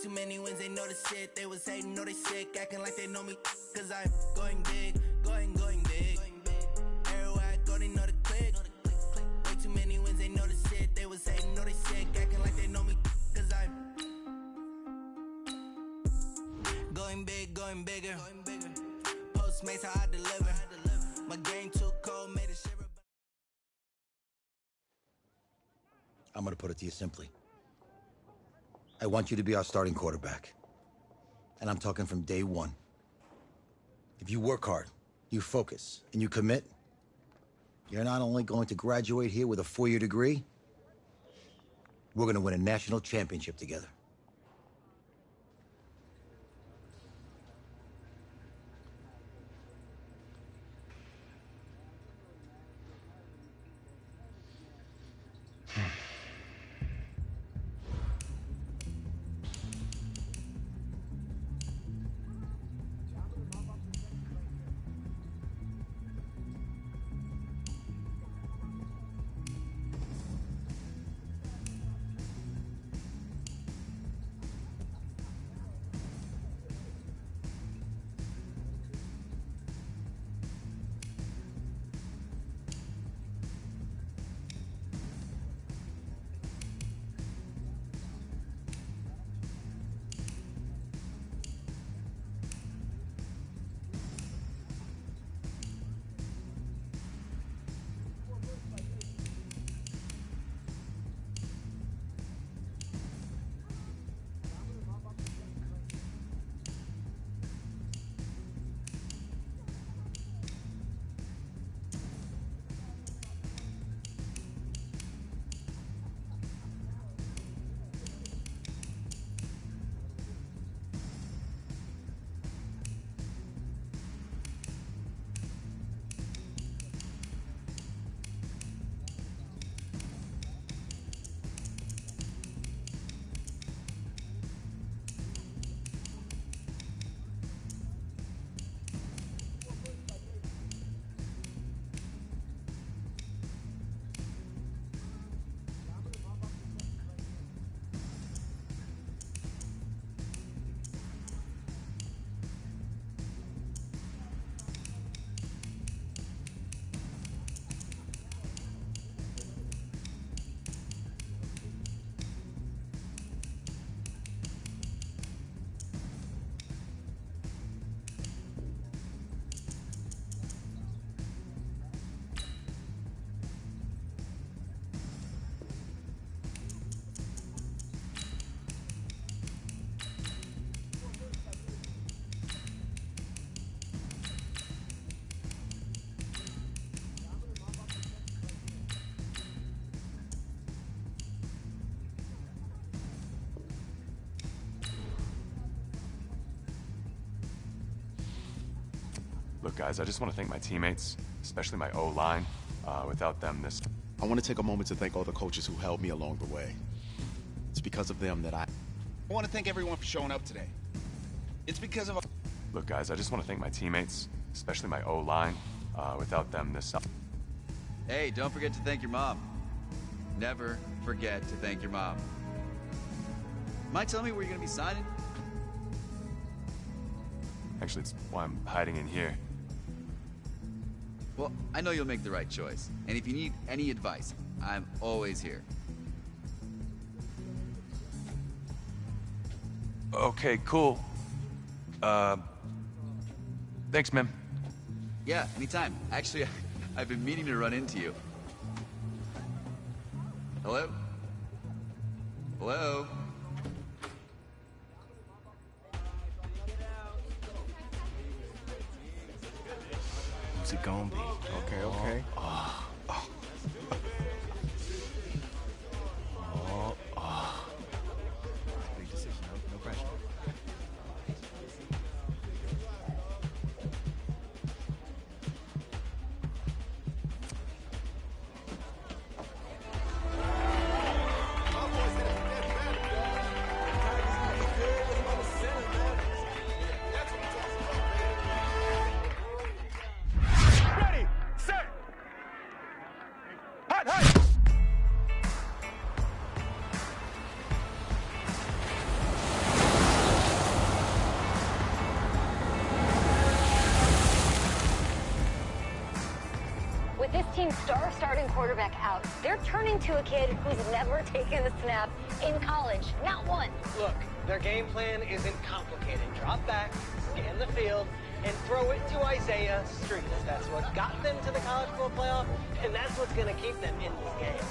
too many wins, they know the shit. They was hating, know they sick, acting like they know me. Cause I'm going big, going big. Everywhere I go, they know the click. Way too many wins, they know the shit. They was hating, know they sick, acting like they know me. Cause I'm going big, going bigger. Postmates, how I deliver. My game too cold, made a shiver. I'm gonna put it to you simply. I want you to be our starting quarterback. And I'm talking from day one. If you work hard, you focus, and you commit, you're not only going to graduate here with a 4-year degree, we're gonna win a national championship together. Look, guys, I just want to thank my teammates, especially my O-line. Without them, I want to take a moment to thank all the coaches who held me along the way. It's because of them that I want to thank everyone for showing up today. It's because of... Look, guys, I just want to thank my teammates, especially my O-line. Without them, Hey, don't forget to thank your mom. Never forget to thank your mom. Mind telling me where you're going to be signing? Actually, it's why I'm hiding in here. Well, I know you'll make the right choice. And if you need any advice, I'm always here. Okay, cool. Thanks, man. Yeah, anytime. Actually, I've been meaning to run into you. Hello? Hello? Who's it gonna be? Okay. Big decision, no pressure. With this team's starting quarterback out, they're turning to a kid who's never taken a snap in college. Not one. Look, their game plan isn't complicated. Drop back, scan the field, and throw it to Isaiah Street. That's what got them to the college football playoff, and that's what's going to keep them in this game.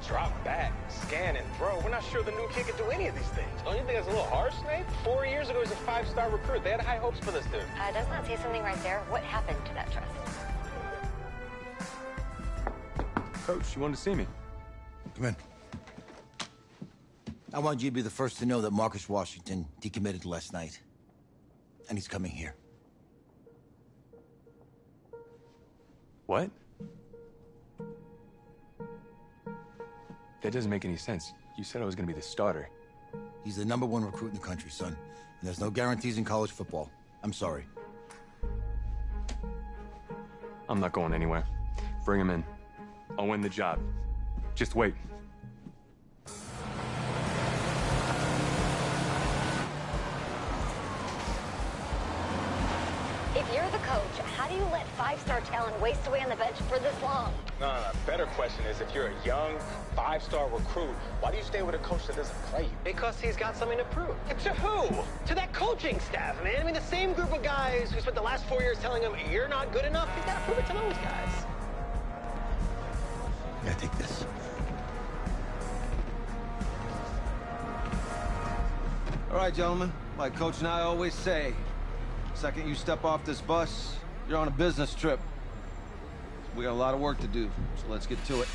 Drop back, scan, and throw. We're not sure the new kid can do any of these things. Don't you think that's a little harsh, Nate? 4 years ago, he was a 5-star recruit. They had high hopes for this dude. Doesn't that say something right there? What happened to that trust? Coach, you wanted to see me? Come in. I want you to be the first to know that Marcus Washington decommitted last night. And he's coming here. What? That doesn't make any sense. You said I was gonna be the starter. He's the #1 recruit in the country, son. And there's no guarantees in college football. I'm sorry. I'm not going anywhere. Bring him in. I'll win the job. Just wait. If you're the coach, how do you let 5-star talent waste away on the bench for this long? No. Better question is, if you're a young 5-star recruit, why do you stay with a coach that doesn't play you? Because he's got something to prove. To who? To that coaching staff, man. I mean, the same group of guys who spent the last 4 years telling him, you're not good enough. He's got to prove it to those guys. Yeah, take this. All right, gentlemen. Like Coach and I always say, second you step off this bus, you're on a business trip. We got a lot of work to do, so let's get to it.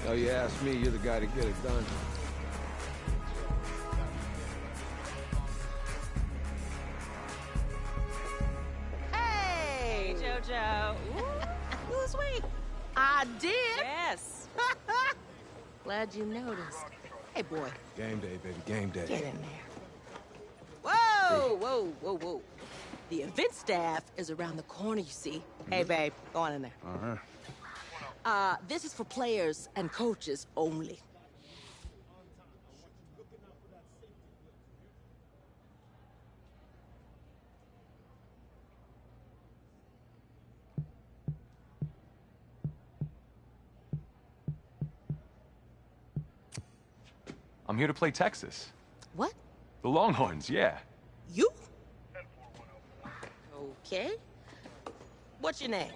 Oh, you ask me, you're the guy to get it done. Hey, JoJo. Lose weight. I did. Yes. Glad you noticed. Hey, boy. Game day, baby, game day. Get in there. Whoa, whoa, whoa, whoa. The event staff is around the corner, you see. Hey, babe, go on in there. Uh-huh. This is for players and coaches only. I'm here to play Texas. What? The Longhorns, yeah. You? Okay. What's your name?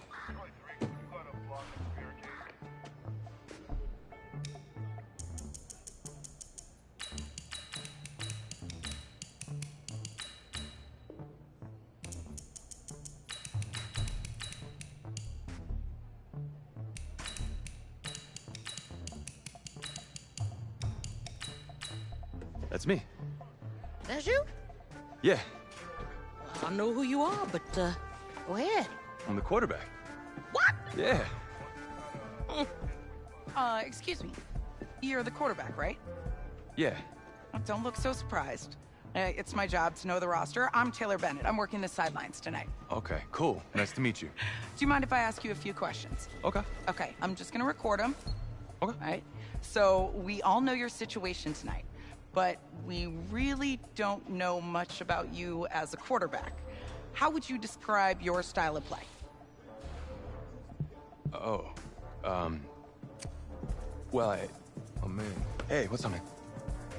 That's me. That's you? Yeah, Well, I know who you are, but, go ahead. I'm the quarterback. What? Yeah. Excuse me. You're the quarterback, right? Yeah. Don't look so surprised. It's my job to know the roster. I'm Taylor Bennett. I'm working the sidelines tonight. Okay, cool. Nice to meet you. Do you mind if I ask you a few questions? Okay. Okay, I'm just gonna record them. Okay. All right? So, we all know your situation tonight, but we really don't know much about you as a quarterback. How would you describe your style of play? Oh, well, oh man. Hey, what's up, man?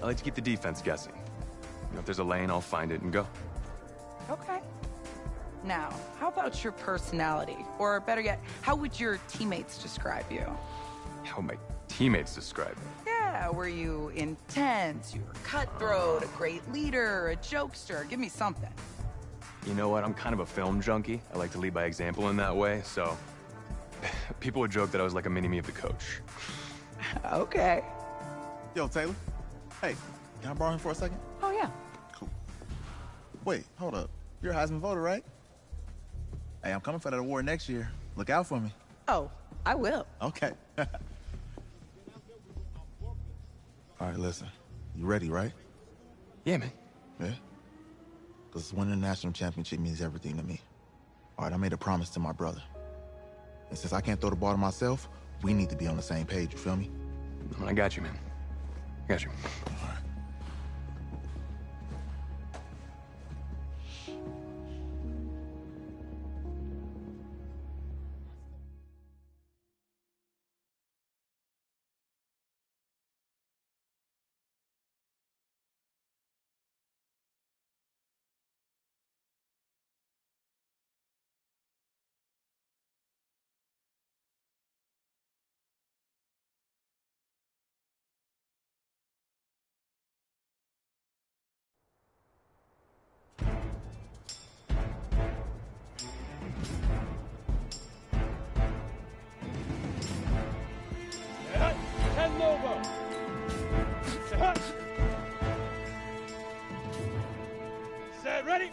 I like to keep the defense guessing. You know, if there's a lane, I'll find it and go. Okay. Now, how about your personality? Or better yet, how would your teammates describe you? How my teammates describe me. Yeah, were you intense? You were cutthroat, a great leader, a jokester? Give me something. You know what? I'm kind of a film junkie. I like to lead by example in that way, so people would joke that I was like a mini-me of the coach. Okay. Yo, Taylor. Hey, can I borrow him for a second? Oh, yeah. Cool. Wait, hold up. You're a Heisman voter, right? Hey, I'm coming for that award next year. Look out for me. Oh, I will. Okay. All right, listen. You ready, right? Yeah, man. Yeah? Because winning the national championship means everything to me. All right, I made a promise to my brother. And since I can't throw the ball to myself, we need to be on the same page, you feel me? I got you, man. I got you. All right. Set, ready?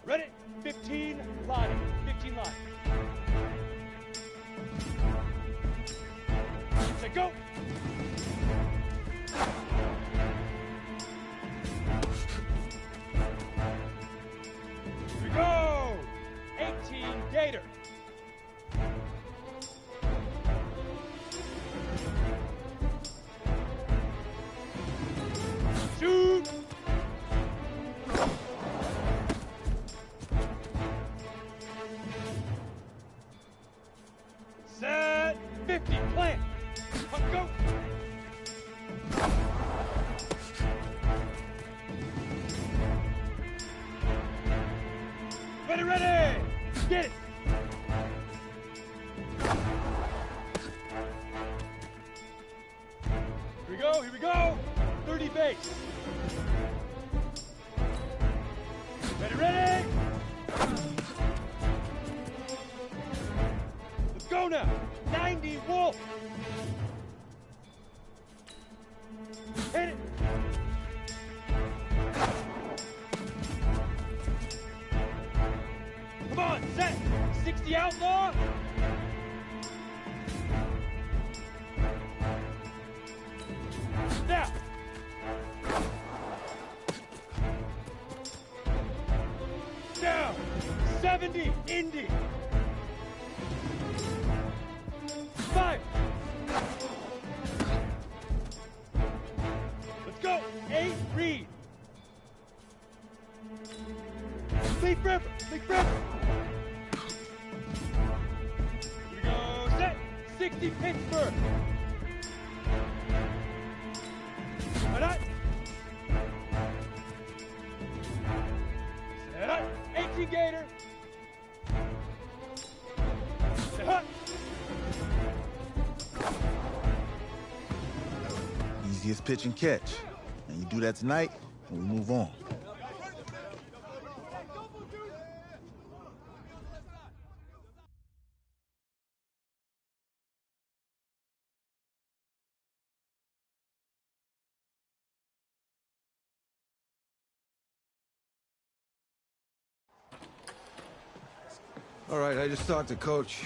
Ready? 15 line. 15 line. Set, go! Here we go! 18 Gator. Shoot! Set 50, plant. Up, go! Ready, ready! Get it! Here we go! 30 base. Ready, ready! Let's go now! 90 Wolf! Hit it! Come on, set! 60 Outlaw! Now! Down! 70 Indy! 5! Let's go! 8 Reed! Leaf River! Leaf River! Here we go! Set! 60 Pittsburgh! Set up! Set up! 18 Gator! Set up! Easiest pitch and catch. And you do that tonight, and we move on. All right, I just talked to Coach.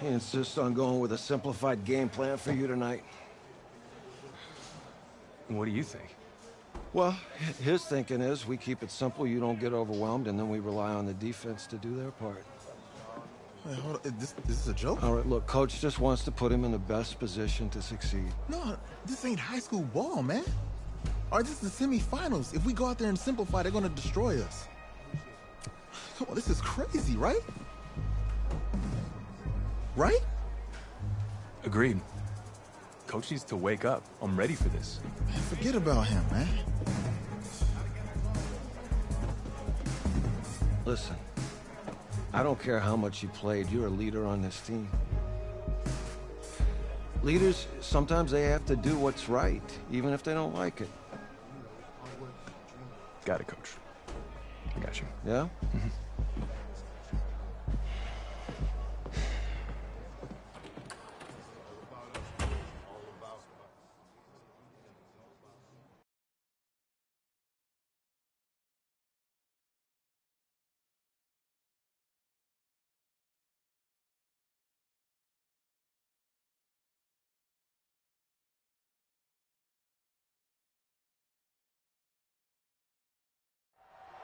He insists on going with a simplified game plan for you tonight. What do you think? Well, his thinking is we keep it simple, you don't get overwhelmed, and then we rely on the defense to do their part. Wait, hold on. This is a joke? All right, look, Coach just wants to put him in the best position to succeed. No, this ain't high school ball, man. All right, this is the semifinals. If we go out there and simplify, they're gonna destroy us. Come on, this is crazy, right? Right? Agreed. Coach needs to wake up. I'm ready for this. Man, forget about him, man. Listen, I don't care how much you played, you're a leader on this team. Leaders, sometimes they have to do what's right, even if they don't like it. Got it, Coach. I got you. Yeah? Mm-hmm.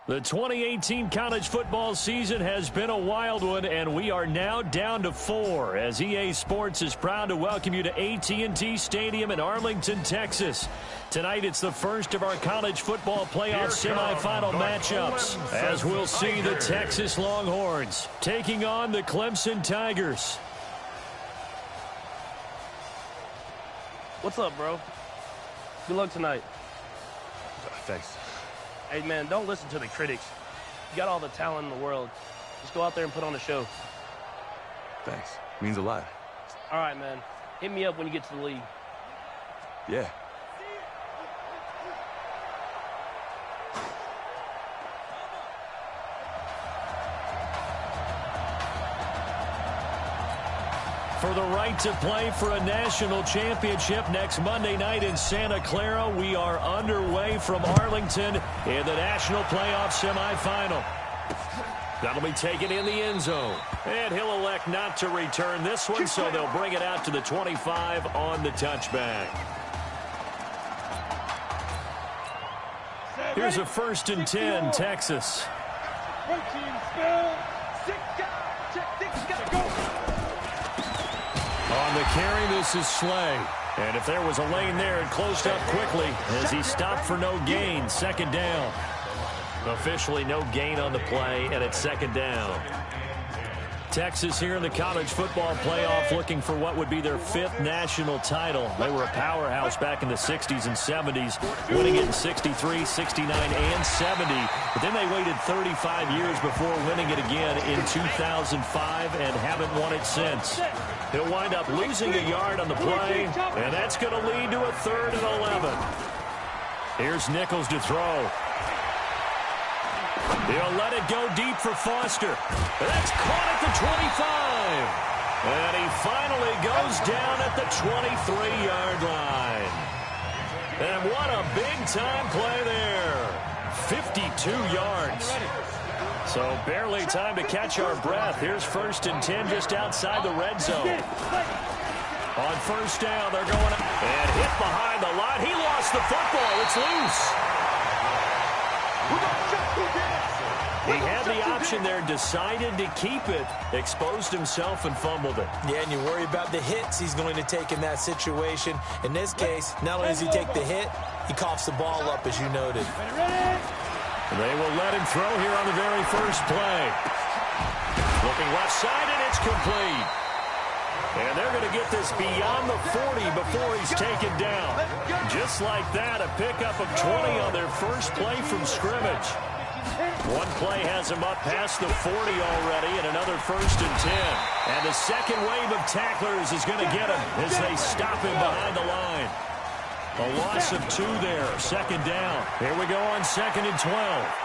The 2018 college football season has been a wild one, and we are now down to 4 as EA Sports is proud to welcome you to AT&T Stadium in Arlington, Texas. Tonight, it's the first of our college football playoff semifinal matchups as we'll see the Texas Longhorns taking on the Clemson Tigers. What's up, bro? Good luck tonight. Thanks. Hey, man, don't listen to the critics. You got all the talent in the world. Just go out there and put on a show. Thanks. Means a lot. All right, man. Hit me up when you get to the league. Yeah. For the right to play for a national championship next Monday night in Santa Clara, we are underway from Arlington in the national playoff semifinal. That'll be taken in the end zone. And he'll elect not to return this one, so they'll bring it out to the 25 on the touchback. Here's a 1st and 10, Texas. On the carry, this is Slay. And if there was a lane there, it closed up quickly as he stopped for no gain. 2nd down. Officially no gain on the play, and it's 2nd down. Texas here in the college football playoff looking for what would be their 5th national title. They were a powerhouse back in the 60s and 70s, winning it in 63, 69, and 70. But then they waited 35 years before winning it again in 2005 and haven't won it since. He'll wind up losing a yard on the play, and that's going to lead to a 3rd and 11. Here's Nichols to throw. He'll let it go deep for Foster. That's caught at the 25. And he finally goes down at the 23-yard line. And what a big-time play there. 52 yards. So barely time to catch our breath. Here's 1st and 10 just outside the red zone. On 1st down, they're going up and hit behind the line. He lost the football. It's loose. He had the option there, decided to keep it, exposed himself and fumbled it. Yeah, and you worry about the hits he's going to take in that situation. In this case, not only does he take the hit, he coughs the ball up, as you noted. They will let him throw here on the very first play. Looking left side, and it's complete. And they're going to get this beyond the 40 before he's taken down. Just like that, a pickup of 20 on their first play from scrimmage. One play has him up past the 40 already, and another 1st and 10. And the second wave of tacklers is going to get him as they stop him behind the line. A loss of 2 there, 2nd down. Here we go on 2nd and 12.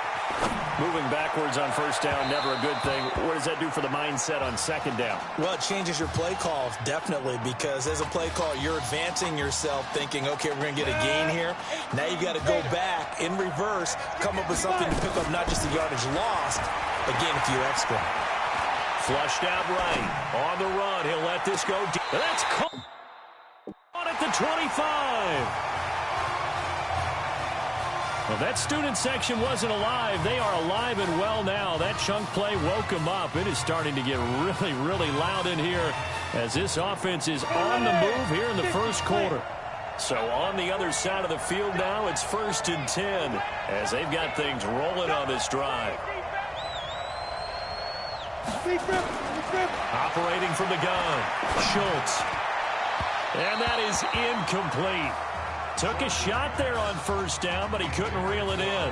Moving backwards on 1st down, never a good thing. What does that do for the mindset on 2nd down? Well, it changes your play call, definitely, because as a play call, you're advancing yourself thinking, okay, we're going to get a gain here. Now you've got to go back in reverse, come up with something to pick up not just the yardage lost, but gain a few extra. Flushed out right. On the run, he'll let this go deep. That's caught at the 25. Well, that student section wasn't alive. They are alive and well now. That chunk play woke them up. It is starting to get really, really loud in here as this offense is on the move here in the 1st quarter. So on the other side of the field now, it's 1st and 10 as they've got things rolling on this drive. Operating from the gun, Schultz. And that is incomplete. Took a shot there on 1st down, but he couldn't reel it in.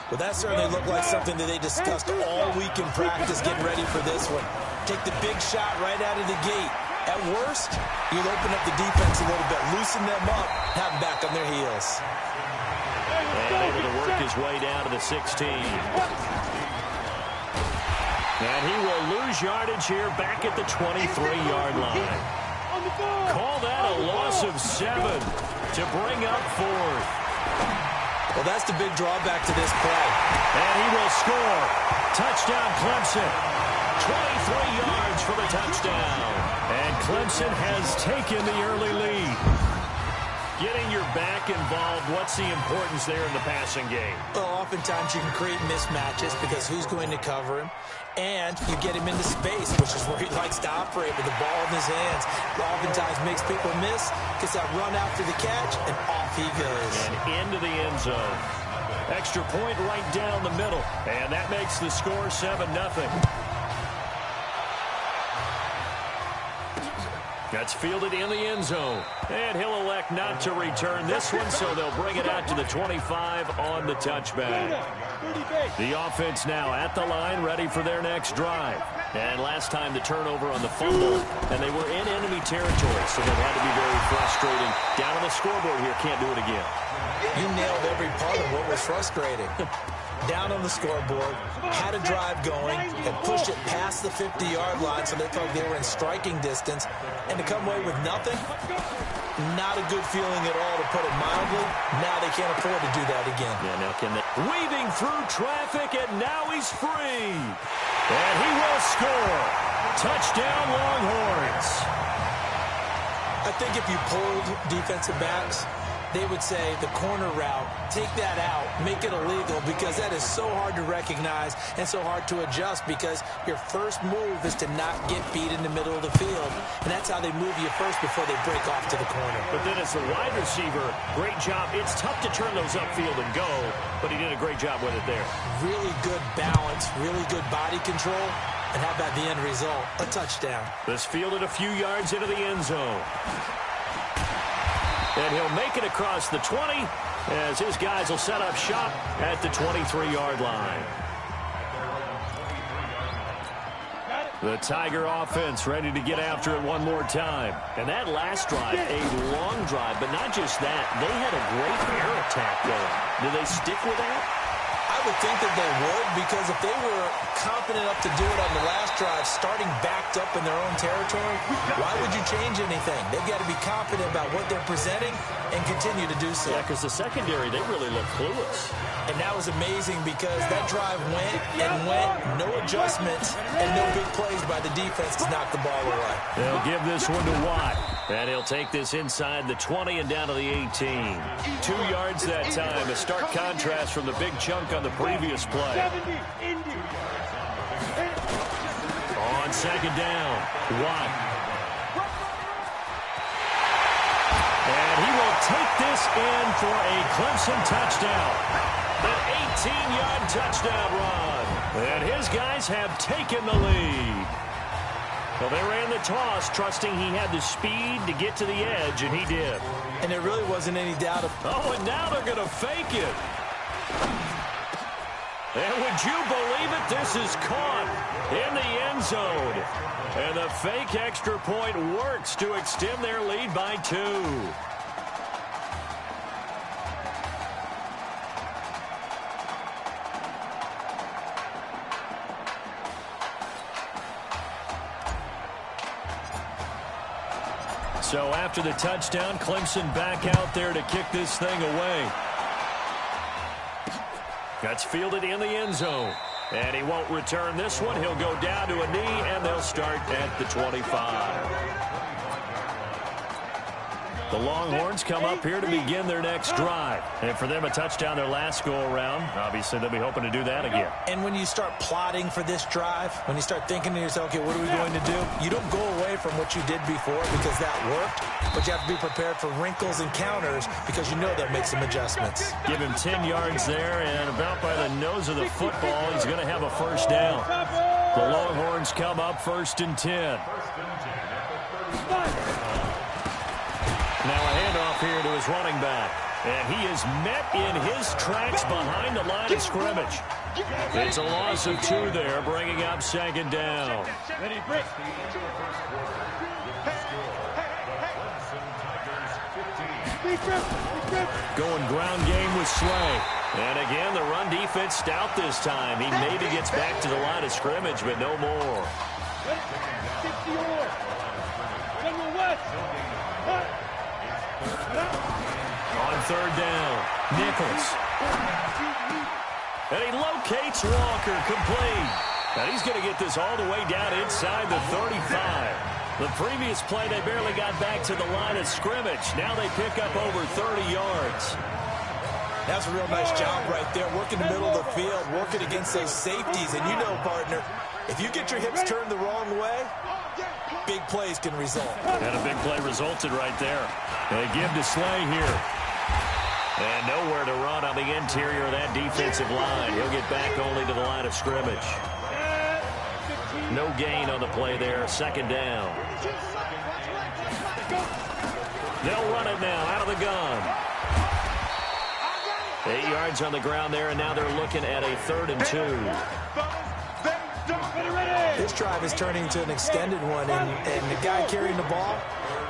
Well, that certainly looked like something that they discussed all week in practice, getting ready for this one. Take the big shot right out of the gate. At worst, you'll open up the defense a little bit, loosen them up, have them back on their heels. And able to work his way down to the 16. And he will lose yardage here back at the 23-yard line. Call that a loss of 7 to bring up 4th. Well, that's the big drawback to this play. And he will score. Touchdown, Clemson. 23 yards for the touchdown. And Clemson has taken the early lead. Getting your back involved, what's the importance there in the passing game? Well, oftentimes you can create mismatches because who's going to cover him? And you get him into space, which is where he likes to operate with the ball in his hands. Oftentimes makes people miss, gets that run after the catch, and off he goes. And into the end zone. Extra point right down the middle. And that makes the score 7-0. That's fielded in the end zone. And he'll elect not to return this one, so they'll bring it out to the 25 on the touchback. The offense now at the line, ready for their next drive. And last time the turnover on the fumble, and they were in enemy territory, so that had to be very frustrating. Down on the scoreboard here, can't do it again. You nailed every part of what was frustrating. Down on the scoreboard, had a drive going, had pushed it past the 50-yard line, so they felt they were in striking distance, and to come away with nothing, not a good feeling at all, to put it mildly. Now they can't afford to do that again. Yeah, now can they... Weaving through traffic, and now he's free. And he will score. Touchdown, Longhorns. I think if you pulled defensive backs, they would say the corner route, take that out, make it illegal, because that is so hard to recognize and so hard to adjust, because your first move is to not get beat in the middle of the field, and that's how they move you first before they break off to the corner. But then as the wide receiver, great job. It's tough to turn those upfield and go, but he did a great job with it there. Really good balance, really good body control, and how about the end result? A touchdown. This fielded a few yards into the end zone. And he'll make it across the 20 as his guys will set up shop at the 23-yard line. The Tiger offense ready to get after it one more time. And that last drive, a long drive, but not just that. They had a great air attack going. Do they stick with that? I would think that they would, because if they were confident enough to do it on the last drive, starting backed up in their own territory, why would you change anything? They've got to be confident about what they're presenting and continue to do so. Yeah, because the secondary, they really look clueless. And that was amazing, because that drive went and went, no adjustments, and no big plays by the defense to knock the ball away. They'll give this one to Watt, and he'll take this inside the 20 and down to the 18. 2 yards that time, a stark contrast from the big chunk on the previous play. On second down, Watt. And he will take this in for a Clemson touchdown. An 18-yard touchdown run. And his guys have taken the lead. Well, they ran the toss, trusting he had the speed to get to the edge, and he did. And there really wasn't any doubt of... Oh, and now they're going to fake it. And would you believe it? This is caught in the end zone. And the fake extra point works to extend their lead by 2. So after the touchdown, Clemson back out there to kick this thing away. That's fielded in the end zone. And he won't return this one. He'll go down to a knee, and they'll start at the 25. The Longhorns come up here to begin their next drive. And for them, a touchdown their last go-around. Obviously, they'll be hoping to do that again. And when you start plotting for this drive, when you start thinking to yourself, okay, what are we going to do? You don't go away from what you did before, because that worked. But you have to be prepared for wrinkles and counters, because you know they'll make some adjustments. Give him 10 yards there, and about by the nose of the football, he's going to have a first down. The Longhorns come up 1st and 10. Now a handoff here to his running back. And he is met in his tracks behind the line of scrimmage. It's a loss of 2 there, bringing up 2nd down. Going ground game with Slay. And again, the run defense stout this time. He maybe gets back to the line of scrimmage, but no more. On 3rd down, Nichols. And he locates Walker, complete. And he's going to get this all the way down inside the 35. The previous play, they barely got back to the line of scrimmage. Now they pick up over 30 yards. That's a real nice job right there, working the middle of the field, working against those safeties. And you know, partner, if you get your hips turned the wrong way, big plays can result. And a big play resulted right there. They give to Slay here. And nowhere to run on the interior of that defensive line. He'll get back only to the line of scrimmage. No gain on the play there. Second down. They'll run it now out of the gun. 8 yards on the ground there, and now they're looking at a 3rd and 2. This drive is turning into an extended one, and the guy carrying the ball,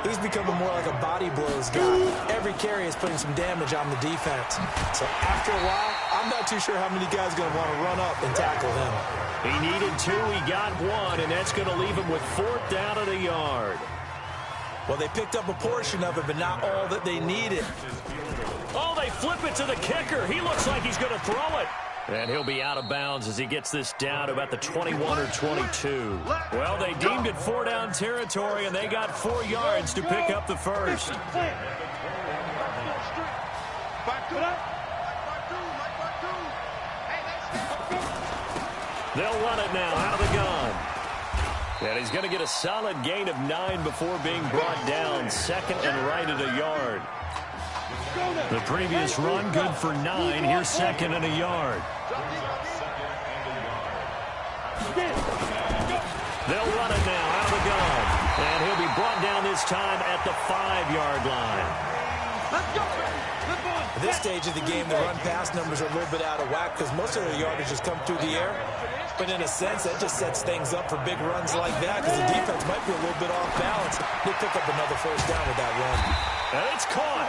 he's becoming more like a body blows guy. Every carry is putting some damage on the defense. So after a while, I'm not too sure how many guys are going to want to run up and tackle him. He needed 2, he got 1, and that's going to leave him with 4th down at a yard. Well, they picked up a portion of it, but not all that they needed. Oh, they flip it to the kicker. He looks like he's going to throw it. And he'll be out of bounds as he gets this down to about the 21 or 22. Well, they deemed it 4-down territory, and they got 4 yards to pick up the first. They'll run it now out of the gun. And he's going to get a solid gain of 9 before being brought down. 2nd and right at a yard. The previous run good for 9. Here's 2nd and a yard. They'll run it now out of the gun. And he'll be brought down this time at the 5-yard line. At this stage of the game, the run-pass numbers are a little bit out of whack because most of their yardage has come through the air. But in a sense, that just sets things up for big runs like that because the defense might be a little bit off balance. They pick up another 1st down with that run. And it's caught.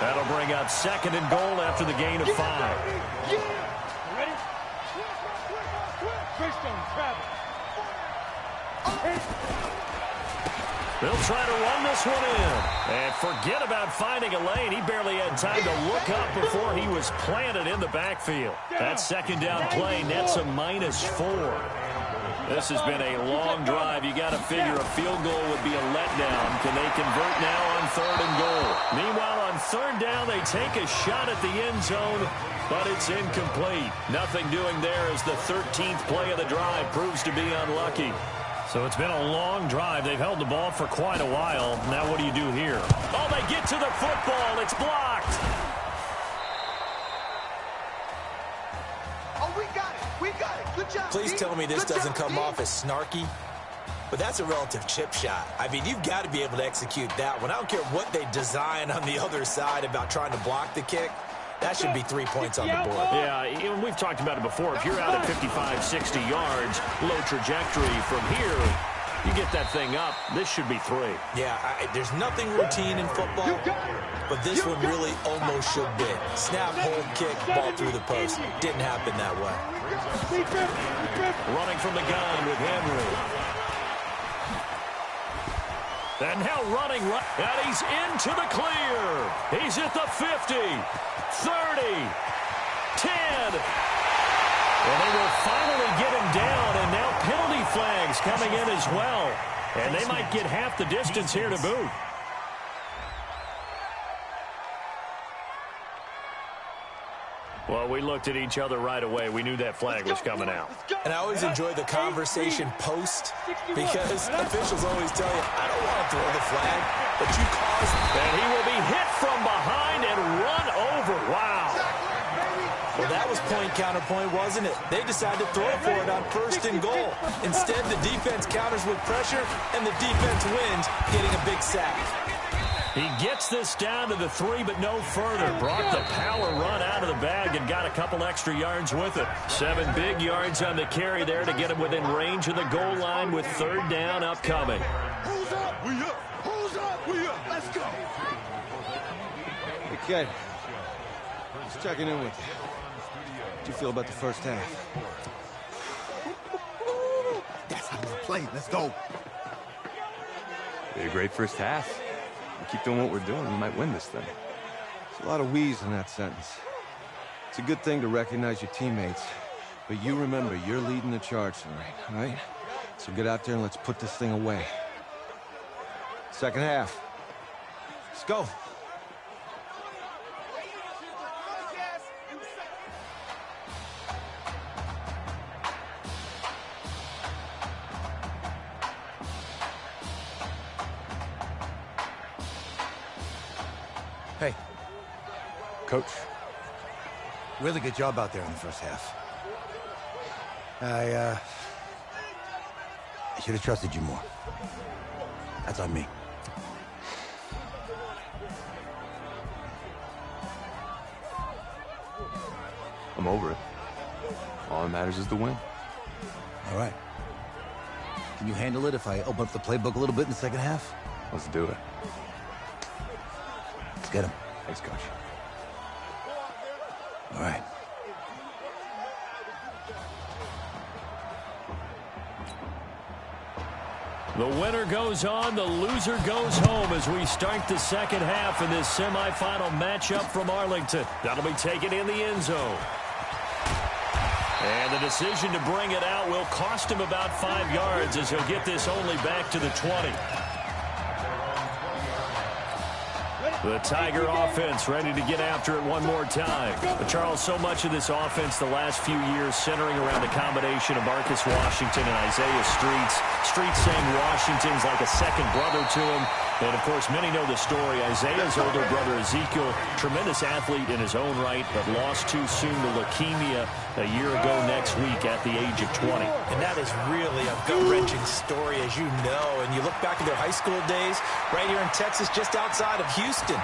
That'll bring up 2nd and goal after the gain of 5. Ready? Christian, travel. They'll try to run this one in. And forget about finding a lane. He barely had time to look up before he was planted in the backfield. That 2nd down play nets a -4. This has been a long drive. You got to figure a field goal would be a letdown. Can they convert now on 3rd and goal? Meanwhile, on 3rd down, they take a shot at the end zone, but it's incomplete. Nothing doing there as the 13th play of the drive proves to be unlucky. So it's been a long drive. They've held the ball for quite a while. Now what do you do here? Oh, they get to the football. It's blocked. Oh, we got it. We got it. Good job. Please tell me this doesn't come off as snarky, but that's a relative chip shot. I mean, you've got to be able to execute that one. I don't care what they design on the other side about trying to block the kick. That should be 3 points on the board. Yeah, we've talked about it before. If you're out at 55, 60 yards, low trajectory from here, you get that thing up, this should be 3. Yeah, there's nothing routine in football, but this one really almost should be. Snap, hold, kick, ball through the post. Didn't happen that way. Running from the gun with Henry. And now running, and he's into the clear. He's at the 50, 30, 10. Well, they will finally get him down, and now penalty flags coming in as well. And they might get half the distance here to boot. Well, we looked at each other right away. We knew that flag was coming out. And I always enjoy the conversation post because officials always tell you, I don't want to throw the flag, but you caused it. And he will be hit from behind and run over. Wow. Well, that was point counterpoint, wasn't it? They decided to throw for it on 1st and goal. Instead, the defense counters with pressure, and the defense wins, getting a big sack. He gets this down to the 3, but no further. Brought the power run out of the bag and got a couple extra yards with it. 7 big yards on the carry there to get him within range of the goal line with 3rd down upcoming. Who's up? We up. Who's up? We up. Let's go. Hey, kid. Just checking in with you. How'd you feel about the first half? That's how we play. Let's go. We had a great first half. We keep doing what we're doing, we might win this thing. There's a lot of wheeze in that sentence. It's a good thing to recognize your teammates, but you remember, you're leading the charge tonight, all right? So get out there and let's put this thing away. Second half. Let's go. Hey. Coach. Really good job out there in the first half. I should have trusted you more. That's on me. I'm over it. All that matters is the win. All right. Can you handle it if I open up the playbook a little bit in the second half? Let's do it. Let's get him. Thanks, Coach. All right. The winner goes on, the loser goes home as we start the second half in this semifinal matchup from Arlington. That'll be taken in the end zone. And the decision to bring it out will cost him about 5 yards as he'll get this only back to the 20. The Tiger offense ready to get after it one more time. But Charles, so much of this offense the last few years centering around the combination of Marcus Washington and Isaiah Streets. Streets saying Washington's like a second brother to him. And, of course, many know the story. Isaiah's older brother, Ezekiel, tremendous athlete in his own right, but lost too soon to leukemia a year ago next week at the age of 20. And that is really a gut-wrenching story, as you know. And you look back at their high school days, right here in Texas, just outside of Houston.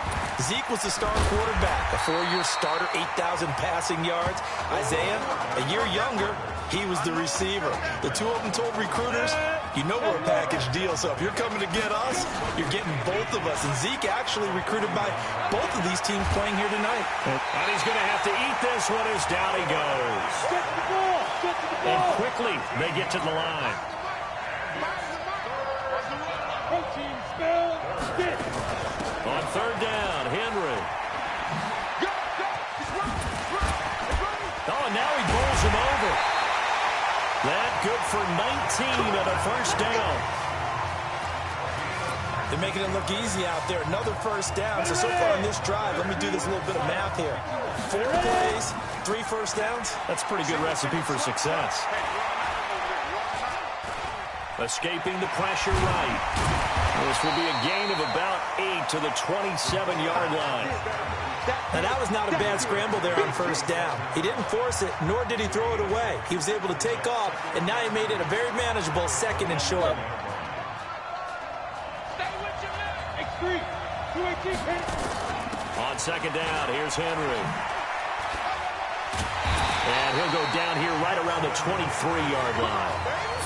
Zeke was the star quarterback, a 4-year starter, 8,000 passing yards. Isaiah, a year younger, he was the receiver. The two of them told recruiters, you know we're a package deal, so if you're coming to get us, you're getting both of us. And Zeke actually recruited by both of these teams playing here tonight. And he's going to have to eat this one as down he goes. Get to the ball! Get to the ball! And quickly, they get to the line. Coaching spell, stick! On third down, Henry. Oh, now he bowls him over. That good for 19 and a first down. They're making it look easy out there. Another first down. So far on this drive, let me do this little bit of math here. 4 plays, 3 first downs. That's a pretty good recipe for success. Escaping the pressure right. This will be a gain of about 8 to the 27-yard line. Now, that was not a bad scramble there on first down. He didn't force it, nor did he throw it away. He was able to take off, and now he made it a very manageable second and short. On second down, here's Henry. And he'll go down here right around the 23-yard line.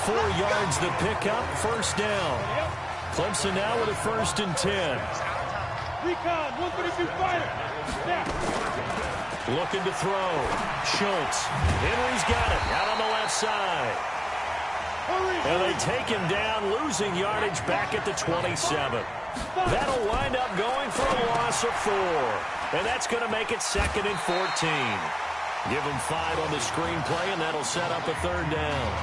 4 yards the pickup, first down. Clemson now with a 1st and 10. Recon, 132 fighter. Looking to throw. Schultz. Henry's got it out on the left side. And they take him down, losing yardage back at the 27. That'll wind up going for a loss of 4. And that's going to make it 2nd and 14. Give him 5 on the screenplay, and that'll set up a 3rd down.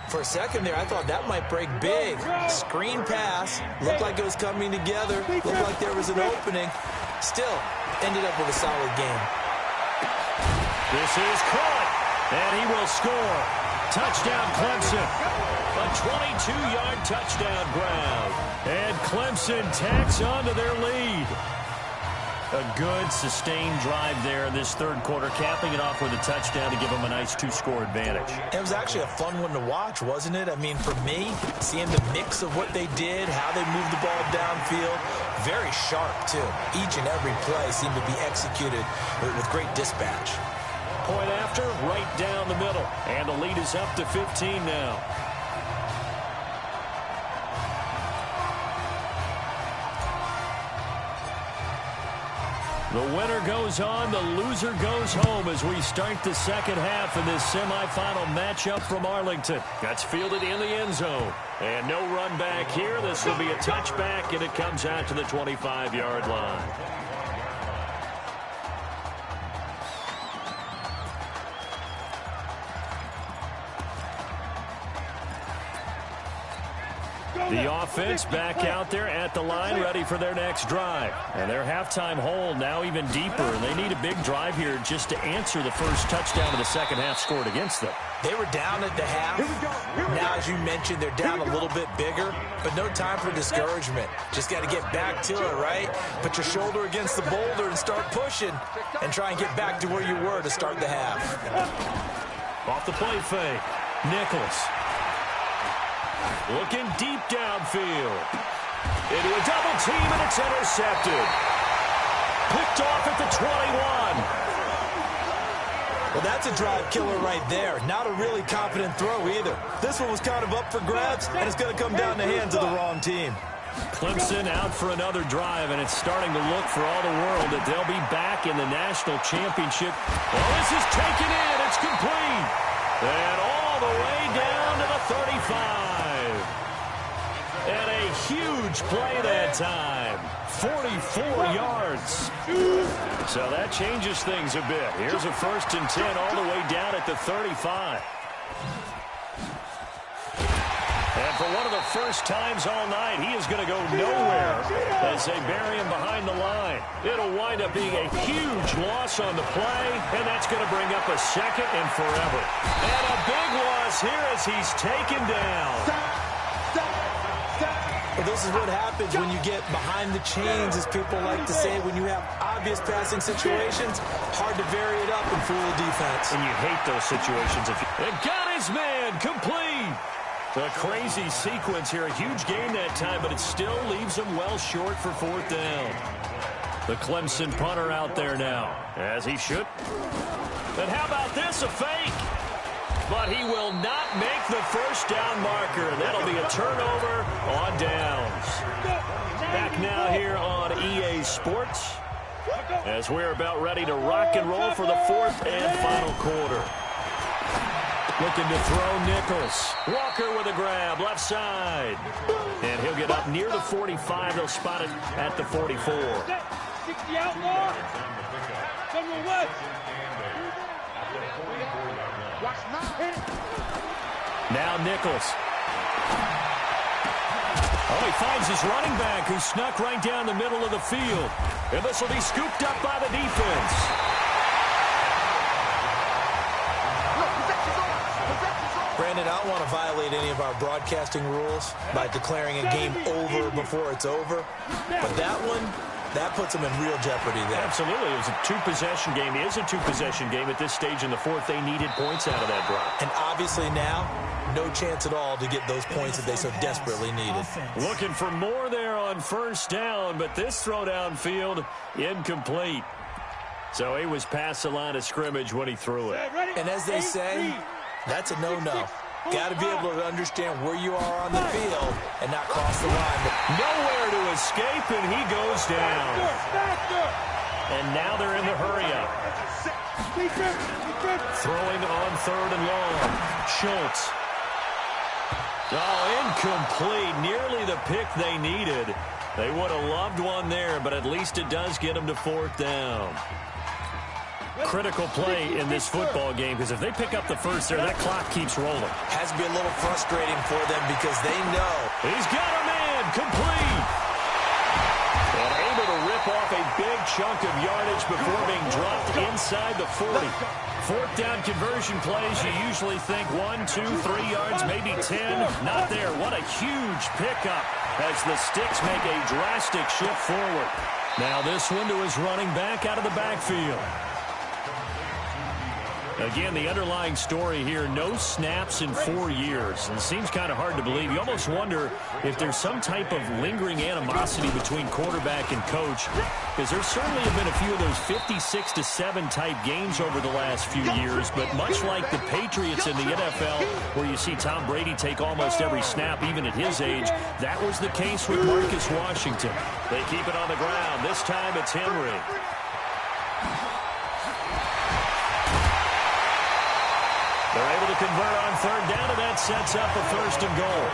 For a second there, I thought that might break big. Screen pass. Looked like it was coming together. Looked like there was an opening. Still, ended up with a solid game. This is caught, and he will score. Touchdown, Clemson. A 22-yard touchdown grab. And Clemson tacks on to their lead. A good, sustained drive there in this third quarter, capping it off with a touchdown to give them a nice 2-score advantage. It was actually a fun one to watch, wasn't it? I mean, for me, seeing the mix of what they did, how they moved the ball downfield, very sharp, too. Each and every play seemed to be executed with great dispatch. Point after, right down the middle. And the lead is up to 15 now. The winner goes on, the loser goes home as we start the second half in this semifinal matchup from Arlington. That's fielded in the end zone. And no run back here. This will be a touchback, and it comes out to the 25-yard line. Go! The offense back out there at the line, ready for their next drive. And their halftime hole now even deeper, and they need a big drive here just to answer the first touchdown of the second half scored against them. They were down at the half. Now, as you mentioned, they're down a little bit bigger, but no time for discouragement. Just got to get back to it, right? Put your shoulder against the boulder and start pushing and try and get back to where you were to start the half. Off the play fake, Nichols. Looking deep downfield. Into a double team, and it's intercepted. Picked off at the 21. Well, that's a drive killer right there. Not a really confident throw either. This one was kind of up for grabs, and it's going to come down the hands of the wrong team. Clemson out for another drive, and it's starting to look for all the world that they'll be back in the national championship. Well, this is taken in. It's complete. And all the way down to the 35. And a huge play that time. 44 yards. So that changes things a bit. Here's a 1st and 10 all the way down at the 35. And for one of the first times all night, he is going to go nowhere as they bury him behind the line. It'll wind up being a huge loss on the play, and that's going to bring up a second and forever. And a big loss here as he's taken down. Well, this is what happens when you get behind the chains, as people like to say. When you have obvious passing situations, hard to vary it up and fool the defense. And you hate those situations. And got his man complete. A crazy sequence here. A huge gain that time, but it still leaves him well short for 4th down. The Clemson punter out there now, as he should. And how about this, a fake? But he will not make the 1st down marker. That'll be a turnover on downs. Back now here on EA Sports, as we're about ready to rock and roll for the 4th and final quarter. Looking to throw Nichols. Walker with a grab, left side. And he'll get up near the 45. They'll spot it at the 44. 60 outlaw. Someone left. Now Nichols. Oh, he finds his running back who snuck right down the middle of the field. And this will be scooped up by the defense. Brandon, I don't want to violate any of our broadcasting rules by declaring a game over before it's over. But that one, that puts them in real jeopardy there. Absolutely. It was a two-possession game. It is a two-possession game at this stage in the 4th. They needed points out of that drive. And obviously now, no chance at all to get those points that they so desperately needed. Looking for more there on 1st down, but this throw downfield, incomplete. So he was past the line of scrimmage when he threw it. And as they say, that's a no-no. Got to be able to understand where you are on the field and not cross the line. Nowhere to escape, and he goes down. And now they're in the hurry-up. Throwing on 3rd and long. Schultz. Oh, incomplete. Nearly the pick they needed. They would have loved one there, but at least it does get them to 4th down. Critical play in this football game, because if they pick up the 1st there, that clock keeps rolling. Has to be a little frustrating for them because they know. He's got a man, complete. And able to rip off a big chunk of yardage before being dropped inside the 40. 4th down conversion plays, you usually think 1, 2, 3 yards, maybe 10. Not there. What a huge pickup as the Sticks make a drastic shift forward. Now this one to his running back out of the backfield. Again, the underlying story here, no snaps in 4 years. And it seems kind of hard to believe. You almost wonder if there's some type of lingering animosity between quarterback and coach, because there certainly have been a few of those 56-7 type games over the last few years. But much like the Patriots in the NFL, where you see Tom Brady take almost every snap, even at his age, that was the case with Marcus Washington. They keep it on the ground. This time it's Henry. They're able to convert on 3rd down, and that sets up a 1st and goal.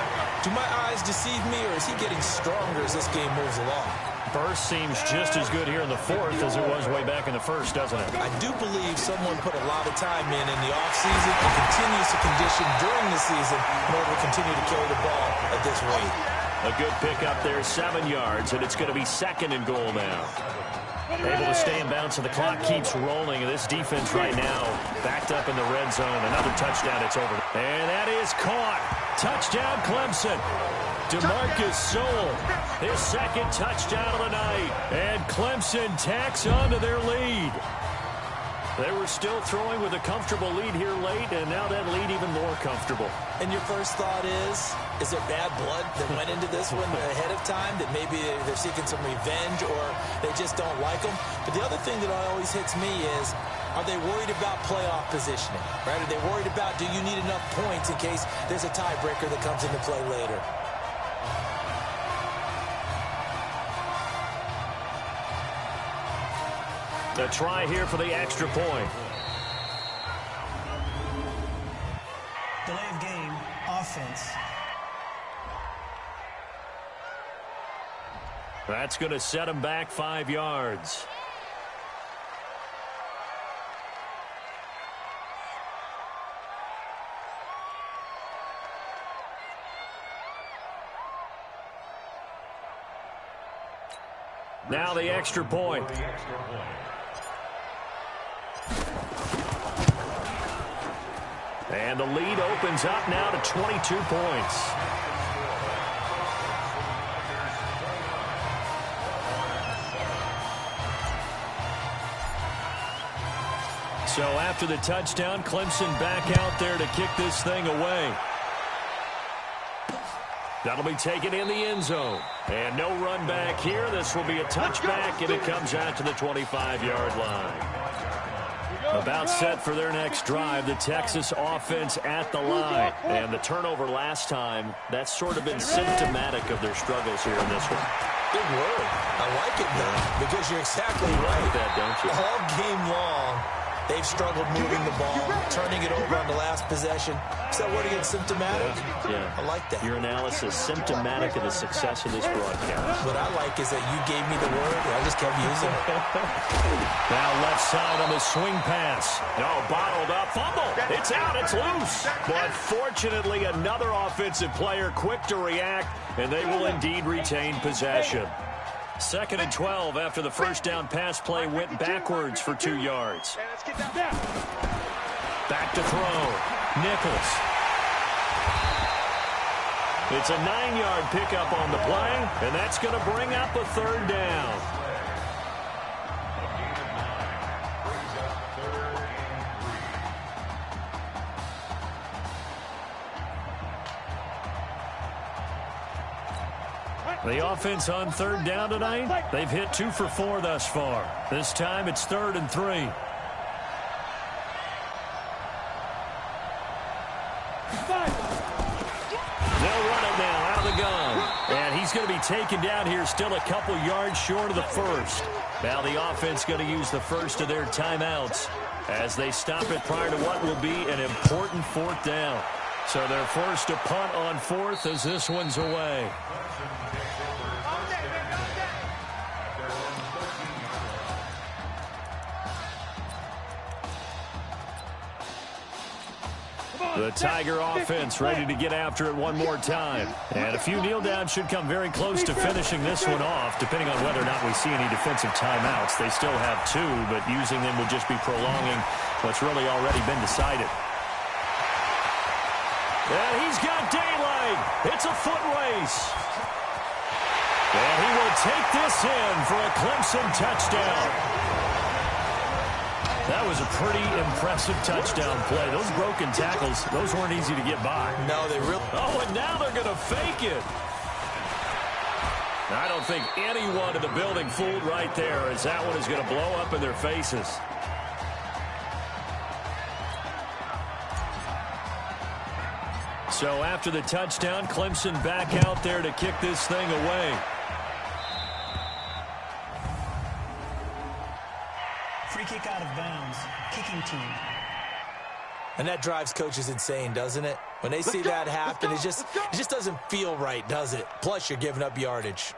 Do my eyes deceive me, or is he getting stronger as this game moves along? Burst seems just as good here in the 4th as it was way back in the 1st, doesn't it? I do believe someone put a lot of time in the offseason and continues to condition during the season in order to continue to carry the ball at this rate. A good pickup there, 7 yards, and it's going to be 2nd and goal now. Able to stay in bounds, so the clock keeps rolling. This defense right now backed up in the red zone. Another touchdown, it's over. And that is caught. Touchdown, Clemson. DeMarcus Sewell, his 2nd touchdown of the night. And Clemson tacks on to their lead. They were still throwing with a comfortable lead here late, and now that lead even more comfortable. And your first thought is there bad blood that went into this one ahead of time, that maybe they're seeking some revenge or they just don't like them? But the other thing that always hits me is, are they worried about playoff positioning? Right? Are they worried about, do you need enough points in case there's a tiebreaker that comes into play later? A try here for the extra point. Delay of game, offense. That's going to set him back 5 yards. Now the extra point. And the lead opens up now to 22 points. So after the touchdown, Clemson back out there to kick this thing away. That'll be taken in the end zone. And no run back here. This will be a touchback, and it comes out to the 25-yard line. About set for their next drive, the Texas offense at the line. And the turnover last time, that's sort of been symptomatic of their struggles here in this one. Big word. I like it, though, because you're exactly right. That, don't you? All game long, they've struggled moving the ball, turning it over on the last possession. Is that word again, symptomatic? Yeah. I like that. Your analysis, symptomatic of the success of this broadcast. What I like is that you gave me the word, and I just kept using it. Now left side on the swing pass. No, bottled up, fumble. It's out, it's loose. But fortunately, another offensive player quick to react, and they will indeed retain possession. 2nd and 12 after the first down pass play went backwards for 2 yards. Back to throw. Nichols. It's a 9-yard pickup on the play, and that's going to bring up a 3rd down. The offense on 3rd down tonight, they've hit 2 for 4 thus far. This time it's 3rd and 3. They'll run it now out of the gun. And he's going to be taken down here, still a couple yards short of the first. Now the offense going to use the first of their timeouts as they stop it prior to what will be an important 4th down. So they're forced to punt on 4th as this one's away. The Tiger offense ready to get after it one more time. And a few kneel downs should come very close to finishing this one off, depending on whether or not we see any defensive timeouts. They still have 2, but using them would just be prolonging what's really already been decided. And he's got daylight. It's a foot race. And he will take this in for a Clemson touchdown. That was a pretty impressive touchdown play. Those broken tackles, those weren't easy to get by. No, they really... Oh, and now they're going to fake it. I don't think anyone in the building fooled right there, as that one is going to blow up in their faces. So after the touchdown, Clemson back out there to kick this thing away. Free kick out of bounds. Kicking team. And that drives coaches insane, doesn't it? When they see that happen, it just doesn't feel right, does it? Plus, you're giving up yardage.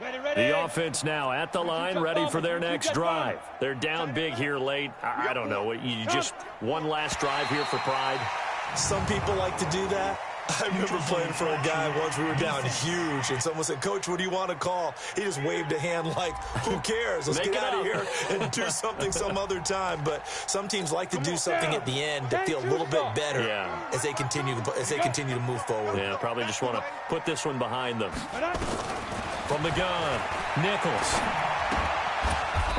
The offense now at the line, ready for their next drive. They're down big here late. I don't know. You just one last drive here for pride. Some people like to do that. I remember playing for a guy once. We were down huge, and someone said, "Coach, what do you want to call?" He just waved a hand like, "Who cares? Let's get out of here and do something some other time." But some teams like to do something at the end to feel a little bit better as they continue to move forward. Yeah, probably just want to put this one behind them. From the gun, Nichols.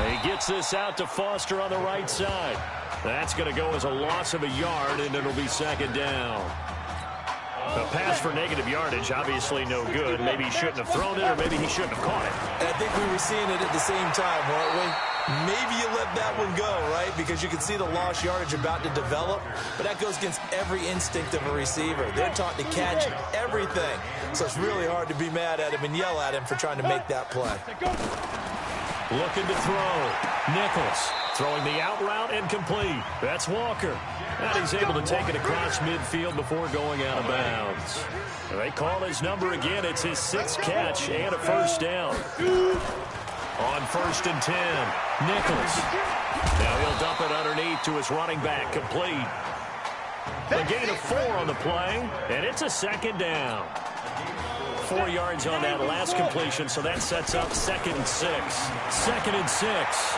He gets this out to Foster on the right side. That's going to go as a loss of a yard, and it'll be second down. A pass for negative yardage, obviously no good. Maybe he shouldn't have thrown it, or maybe he shouldn't have caught it. And I think we were seeing it at the same time, weren't we? Maybe you let that one go, right? Because you can see the lost yardage about to develop, but that goes against every instinct of a receiver. They're taught to catch everything. So it's really hard to be mad at him and yell at him for trying to make that play. Looking to throw. Nichols throwing the out route and complete. That's Walker. And he's able to take it across midfield before going out of bounds. They call his number again. It's his 6th catch and a first down. On 1st and 10, Nichols. Now he'll dump it underneath to his running back, complete. A gain of 4 on the play, and it's a second down. 4 yards on that last completion, so that sets up 2nd and 6. 2nd and 6.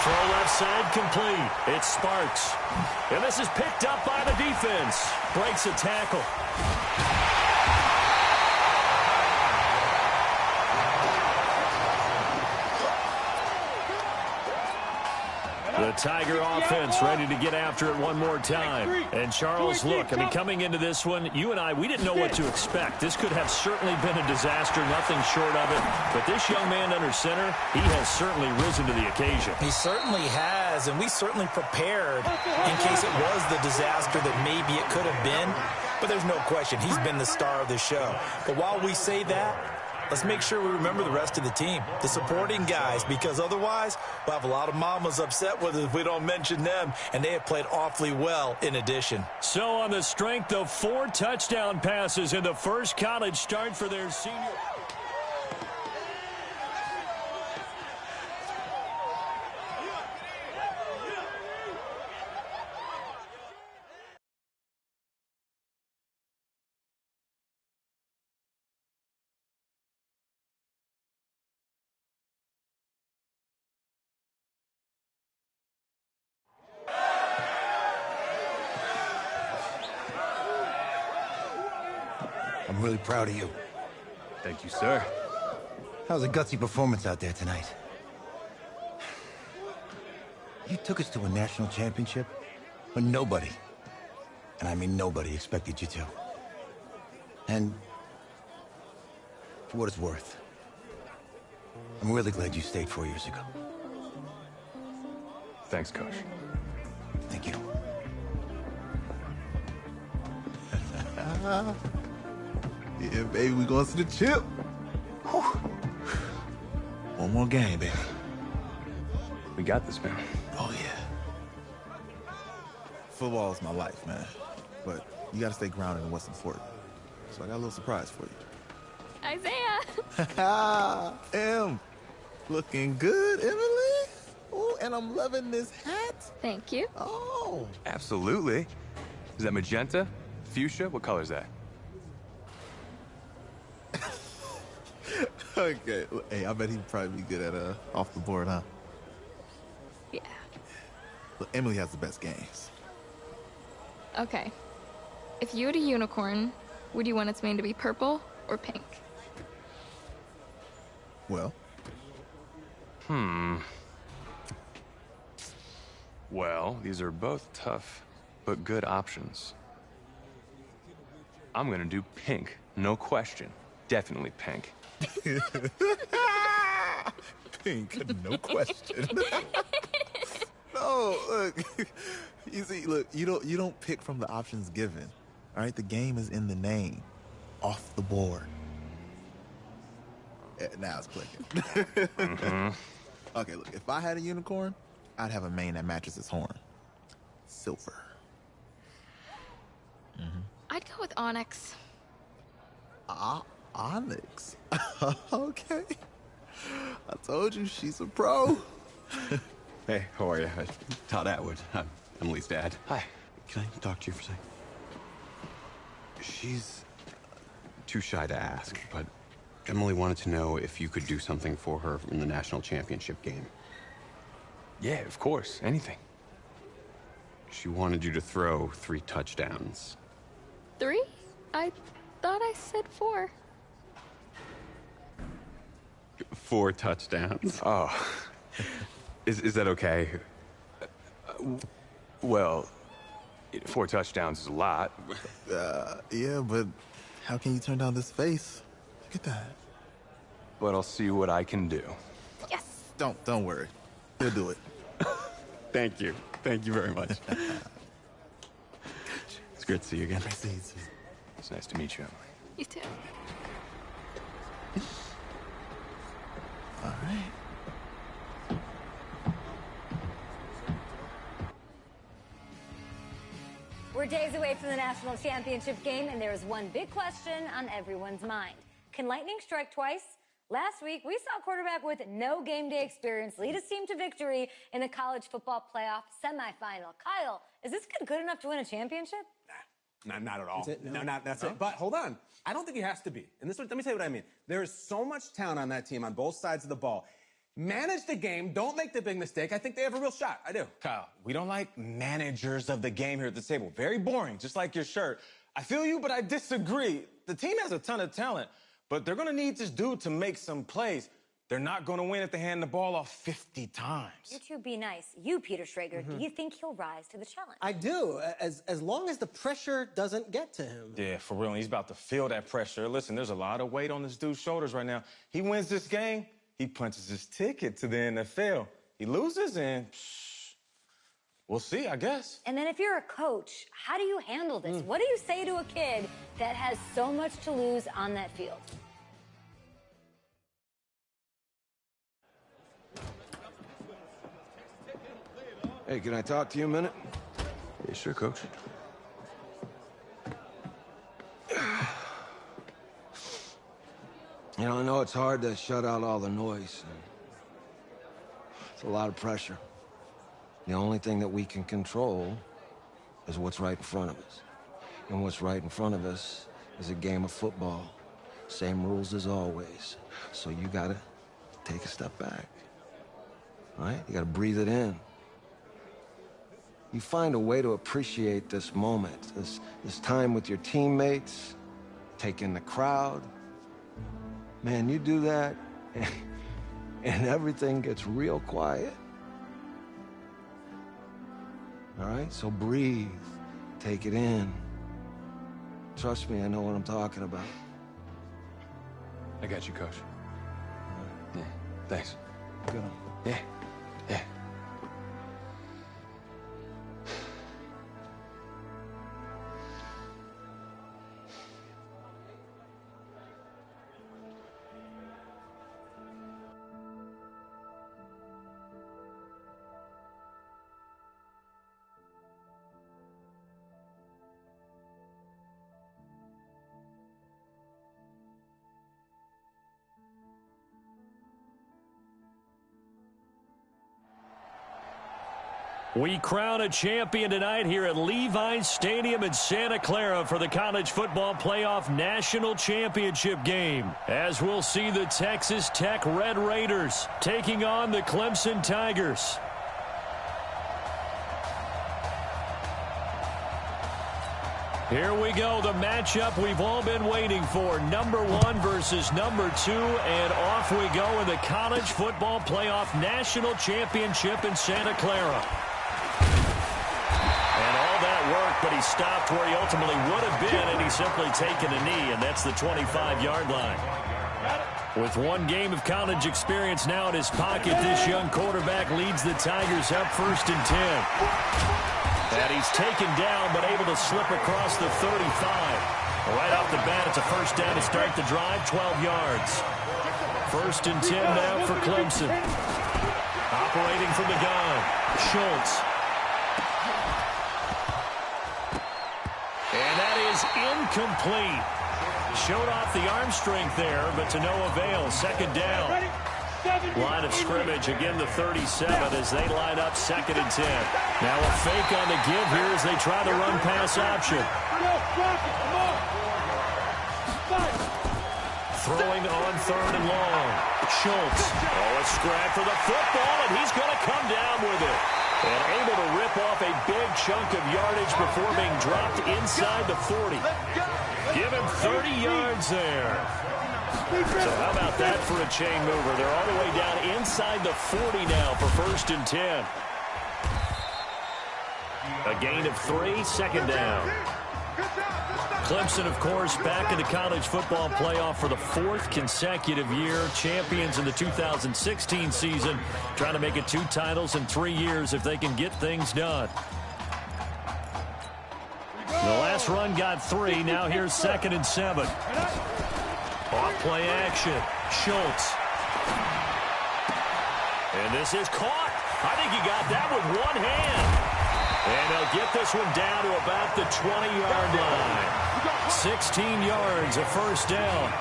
Throw left side complete. It's Sparks. And this is picked up by the defense. Breaks a tackle. The Tiger offense ready to get after it one more time. And Charles, look, I mean, coming into this one, you and I, we didn't know what to expect. This could have certainly been a disaster, nothing short of it. But this young man under center, he has certainly risen to the occasion. He certainly has, and we certainly prepared in case it was the disaster that maybe it could have been. But there's no question, he's been the star of the show. But while we say that, let's make sure we remember the rest of the team, the supporting guys, because otherwise we'll have a lot of mamas upset with us if we don't mention them, and they have played awfully well in addition. So on the strength of 4 touchdown passes in the first college start for their senior... I'm really proud of you. Thank you, sir. That was a gutsy performance out there tonight. You took us to a national championship when nobody, and I mean nobody, expected you to. And for what it's worth, I'm really glad you stayed 4 years ago. Thanks, Coach. Thank you. Yeah, baby, we going to the chip. Whew. One more game, baby. We got this, man. Oh, yeah. Football is my life, man. But you got to stay grounded in what's important. So I got a little surprise for you. Isaiah! Em, looking good, Emily. Oh, and I'm loving this hat. Thank you. Oh. Absolutely. Is that magenta? Fuchsia? What color is that? Okay. Hey, I bet he'd probably be good at off the board, huh? Yeah. Look, Emily has the best games. Okay. If you had a unicorn, would you want its mane to be purple or pink? Well? Well, these are both tough, but good options. I'm gonna do pink, no question. Definitely pink. Pink, no question. No, look. You see, look, you don't pick from the options given. All right, the game is in the name. Off the board. Now it's clicking. Okay, look, if I had a unicorn, I'd have a mane that matches its horn. Silver. I'd go with Onyx. Onyx? Okay. I told you, she's a pro. Hey, how are you? Todd Atwood. I'm Emily's dad. Hi. Can I talk to you for a second? She's too shy to ask, but Emily wanted to know if you could do something for her in the national championship game. Yeah, of course. Anything. She wanted you to throw 3 touchdowns. 3? I thought I said 4. 4 touchdowns. Oh. Is that okay? Well, 4 touchdowns is a lot. Yeah, but how can you turn down this face? Look at that. But I'll see what I can do. Yes. Don't worry. He'll do it. Thank you. Thank you very much. It's great to see you again. Nice to see you too. It's nice to meet you, Emily. You too. All right. We're days away from the national championship game, and there is one big question on everyone's mind. Can lightning strike twice? Last week, we saw a quarterback with no game day experience lead his team to victory in the college football playoff semifinal. Kyle, is this kid good enough to win a championship? Not at all. That's it? No, that's it. But hold on. I don't think he has to be. And let me tell you what I mean. There is so much talent on that team on both sides of the ball. Manage the game. Don't make the big mistake. I think they have a real shot. I do. Kyle, we don't like managers of the game here at the table. Very boring, just like your shirt. I feel you, but I disagree. The team has a ton of talent, but they're going to need this dude to make some plays. They're not going to win if they hand the ball off 50 times. You two be nice. You, Peter Schrager, do you think he'll rise to the challenge? I do, as long as the pressure doesn't get to him. Yeah, for real. He's about to feel that pressure. Listen, there's a lot of weight on this dude's shoulders right now. He wins this game, he punches his ticket to the NFL. He loses, and we'll see, I guess. And then if you're a coach, how do you handle this? What do you say to a kid that has so much to lose on that field? Hey, can I talk to you a minute? Yeah, sure, Coach. You know, I know it's hard to shut out all the noise. It's a lot of pressure. The only thing that we can control is what's right in front of us. And what's right in front of us is a game of football. Same rules as always. So you gotta take a step back. All right? You gotta breathe it in. You find a way to appreciate this moment, this time with your teammates, take in the crowd. Man, you do that, and everything gets real quiet. All right, so breathe, take it in. Trust me, I know what I'm talking about. I got you, Coach. Yeah, thanks. Good on. Yeah, yeah. We crown a champion tonight here at Levi's Stadium in Santa Clara for the College Football Playoff National Championship game. As we'll see the Texas Tech Red Raiders taking on the Clemson Tigers. Here we go, the matchup we've all been waiting for. Number 1 versus number 2, and off we go in the College Football Playoff National Championship in Santa Clara. And all that work, but he stopped where he ultimately would have been, and he's simply taken a knee, and that's the 25-yard line. With one game of college experience now in his pocket, this young quarterback leads the Tigers up 1st and 10. And he's taken down, but able to slip across the 35. Right off the bat, it's a first down to start the drive, 12 yards. 1st and 10 now for Clemson. Operating from the gun, Schultz. And that is incomplete. Showed off the arm strength there, but to no avail. 2nd down. Line of scrimmage, again the 37 as they line up 2nd and 10. Now a fake on the give here as they try the run-pass option. Throwing on 3rd and long. Schultz. Oh, a scrap for the football, and he's going to come down with it. And able to rip off a big chunk of yardage before being dropped inside the 40. Give him 30 yards there. So how about that for a chain mover? They're all the way down inside the 40 now for 1st and 10. A gain of 3, 2nd down. Clemson, of course, back in the college football playoff for the 4th consecutive year. Champions in the 2016 season, trying to make it 2 titles in 3 years if they can get things done. The last run got 3. Now here's 2nd and 7. Off play action. Schultz. And this is caught. I think he got that with one hand. And they'll get this one down to about the 20-yard line. 16 yards, a 1st down.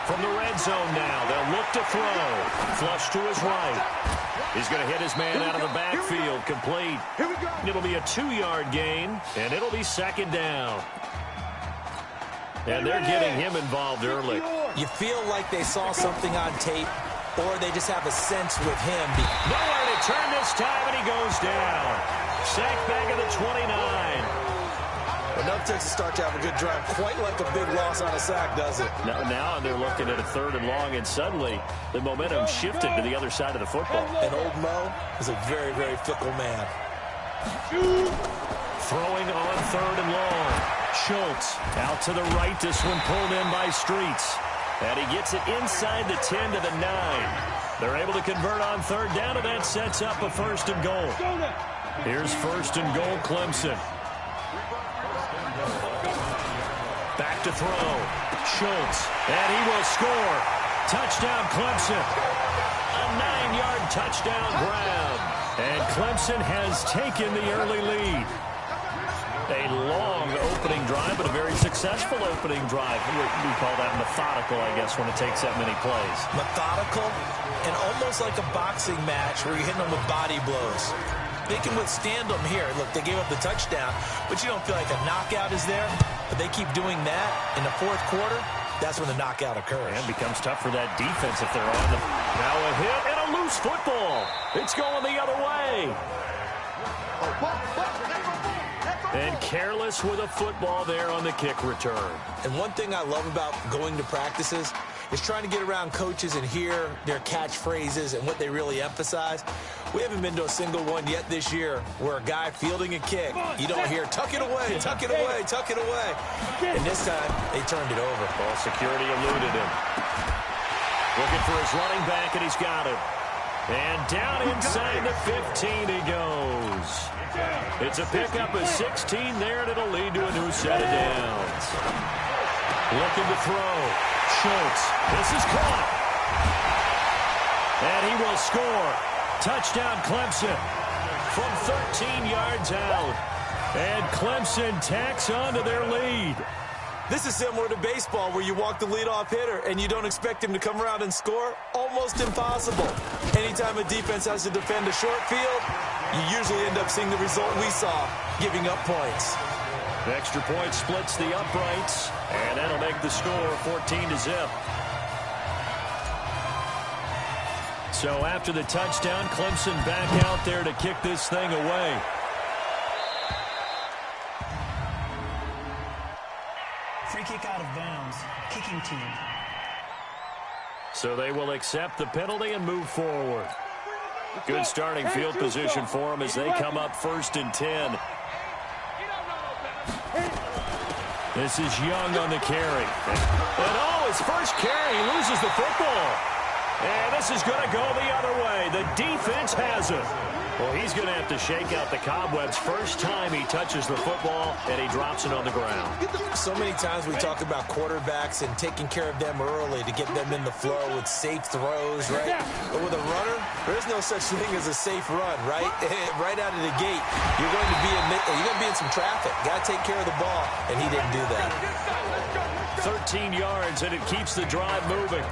From the red zone now, they'll look to throw. Flush to his right. He's going to hit his man out of the backfield, complete. It'll be a 2-yard gain, and it'll be 2nd down. And they're getting him involved early. You feel like they saw something on tape, or they just have a sense with him. Nowhere to turn this time, and he goes down. Sacked back at the 29. Enough takes to start to have a good drive. Quite like a big loss on a sack, does it? Now they're looking at a 3rd and long, and suddenly the momentum shifted to the other side of the football. And old Mo is a very, very fickle man. Throwing on 3rd and long. Schultz out to the right. This one pulled in by Streets. And he gets it inside the 10 to the 9. They're able to convert on 3rd down, and that sets up a 1st and goal. Here's 1st and goal, Clemson. Back to throw. Schultz, and he will score. Touchdown, Clemson. A 9-yard touchdown grab. And Clemson has taken the early lead. A long opening drive, but a very successful opening drive. We call that methodical, I guess, when it takes that many plays. Methodical and almost like a boxing match where you're hitting them with body blows. They can withstand them here. Look, they gave up the touchdown, but you don't feel like a knockout is there. But they keep doing that in the 4th quarter. That's when the knockout occurs. And becomes tough for that defense if they're on them. Now a hit and a loose football. It's going the other way. And careless with a football there on the kick return. And one thing I love about going to practices is trying to get around coaches and hear their catchphrases and what they really emphasize. We haven't been to a single one yet this year where a guy fielding a kick, you don't hear, tuck it away, tuck it away, tuck it away. And this time, they turned it over. Ball security eluded him. Looking for his running back, and he's got him. And down inside the 15 he goes. It's a pickup of 16 there, and it'll lead to a new set of downs. Looking to throw. Schultz. This is caught. And he will score. Touchdown, Clemson. From 13 yards out. And Clemson tacks on to their lead. This is similar to baseball where you walk the leadoff hitter and you don't expect him to come around and score. Almost impossible. Anytime a defense has to defend a short field, you usually end up seeing the result we saw, giving up points. The extra point splits the uprights, and that'll make the score 14-0. So after the touchdown, Clemson back out there to kick this thing away. Free kick out of bounds. Kicking team. So they will accept the penalty and move forward. Good starting field position for them as they come up 1st and 10. This is Young on the carry. And his first carry, he loses the football. And this is going to go the other way. The defense has it. Well, he's going to have to shake out the cobwebs first time he touches the football, and he drops it on the ground. So many times we talk about quarterbacks and taking care of them early to get them in the flow with safe throws, right? But with a runner, there is no such thing as a safe run, right? Right out of the gate, you're going to be in some traffic. Got to take care of the ball, and he didn't do that. 13 yards, and it keeps the drive moving.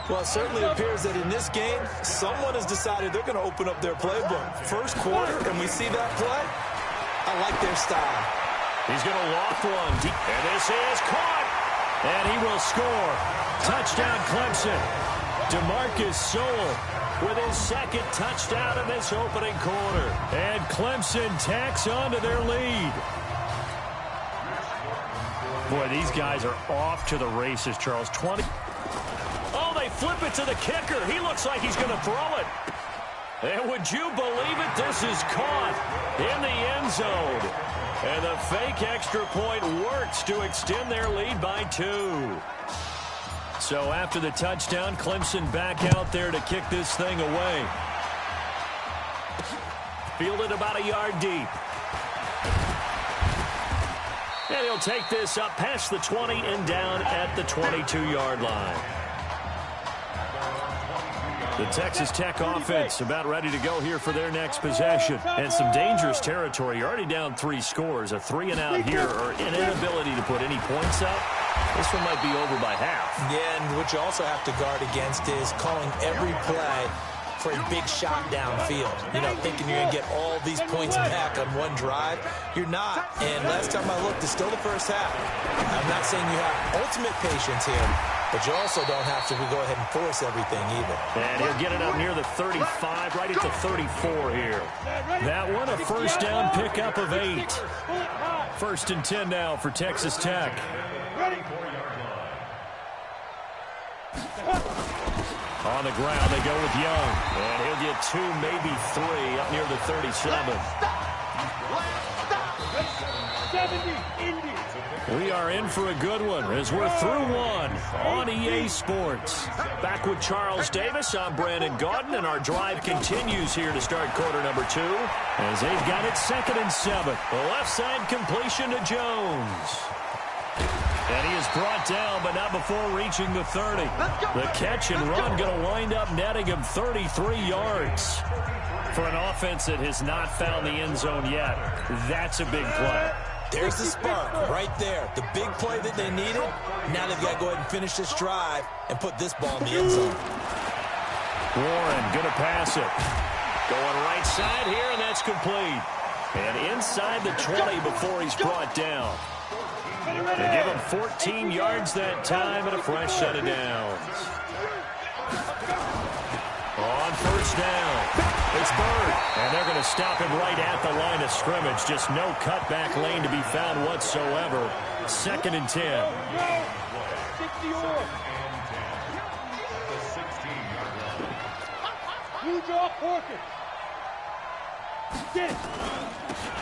Well, it certainly appears that in this game, someone has decided they're going to open up their playbook. First quarter, and we see that play. I like their style. He's going to loft one. And this is caught. And he will score. Touchdown, Clemson. DeMarcus Sowell with his second touchdown in this opening quarter. And Clemson tacks on to their lead. Boy, these guys are off to the races, Charles. 20. Oh, they flip it to the kicker. He looks like he's going to throw it. And would you believe it? This is caught in the end zone. And the fake extra point works to extend their lead by 2. So after the touchdown, Clemson back out there to kick this thing away. Fielded about a yard deep. And he'll take this up past the 20 and down at the 22-yard line. The Texas Tech offense about ready to go here for their next possession. And some dangerous territory. You're already down 3 scores. A 3-and-out here, or an inability to put any points up. This one might be over by half. Yeah, and what you also have to guard against is calling every play for a big shot downfield. You know, thinking you're going to get all these points back on one drive. You're not. And last time I looked, it's still the first half. I'm not saying you have ultimate patience here, but you also don't have to go ahead and force everything either. And he'll get it up near the 35, right at the 34 here. That one a first down pickup of 8. First and 10 now for Texas Tech. On the ground, they go with Young. And he'll get 2, maybe 3, up near the 37. We are in for a good one as we're through one on EA Sports. Back with Charles Davis, I'm Brandon Gaudin, and our drive continues here to start quarter number 2 as they've got it 2nd and 7. The left side completion to Jones. And he is brought down, but not before reaching the 30. The catch and run going to wind up netting him 33 yards. For an offense that has not found the end zone yet, that's a big play. There's the spark right there. The big play that they needed. Now they've got to go ahead and finish this drive and put this ball in the end zone. Warren going to pass it. Going right side here, and that's complete. And inside the 20 before he's brought down. They give him 14 yards that time and a fresh set of downs. On first down, it's Bird. And they're going to stop him right at the line of scrimmage. Just no cutback lane to be found whatsoever. 2nd and 10.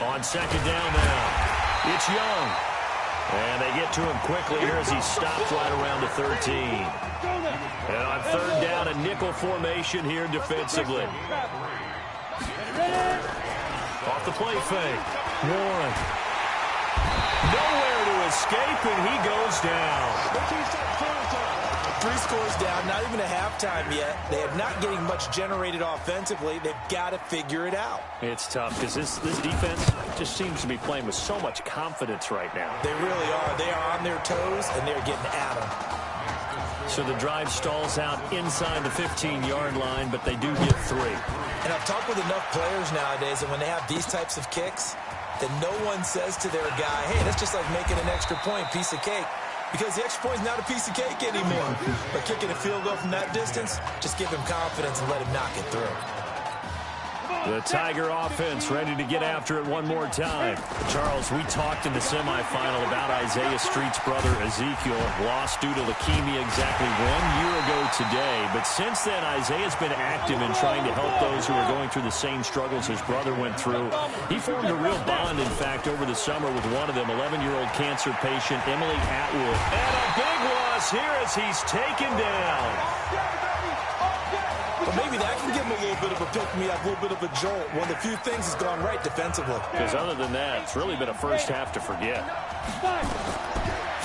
On 2nd down now, it's Young. And they get to him quickly here as he stops right around the 13. And on 3rd down, a nickel formation here defensively. Off the play fake. Warren. Nowhere to escape, and he goes down. 3 scores down, not even a halftime yet. They are not getting much generated offensively. They've got to figure it out. It's tough because this defense just seems to be playing with so much confidence right now. They really are. They are on their toes, and they're getting at them. So the drive stalls out inside the 15-yard line, but they do get 3. And I've talked with enough players nowadays that when they have these types of kicks, that no one says to their guy, hey, that's just like making an extra point, piece of cake. Because the extra point is not a piece of cake anymore. But kicking a field goal from that distance, just give him confidence and let him knock it through. The Tiger offense ready to get after it one more time. Charles, we talked in the semifinal about Isaiah Street's brother Ezekiel, lost due to leukemia exactly 1 year ago today. But since then, Isaiah's been active in trying to help those who are going through the same struggles his brother went through. He formed a real bond, in fact, over the summer with one of them, 11-year-old cancer patient Emily Atwood. And a big loss here as he's taken down. But maybe that can give him a little bit of a pick-me-up, a little bit of a jolt. One of the few things has gone right defensively. Because other than that, it's really been a first half to forget.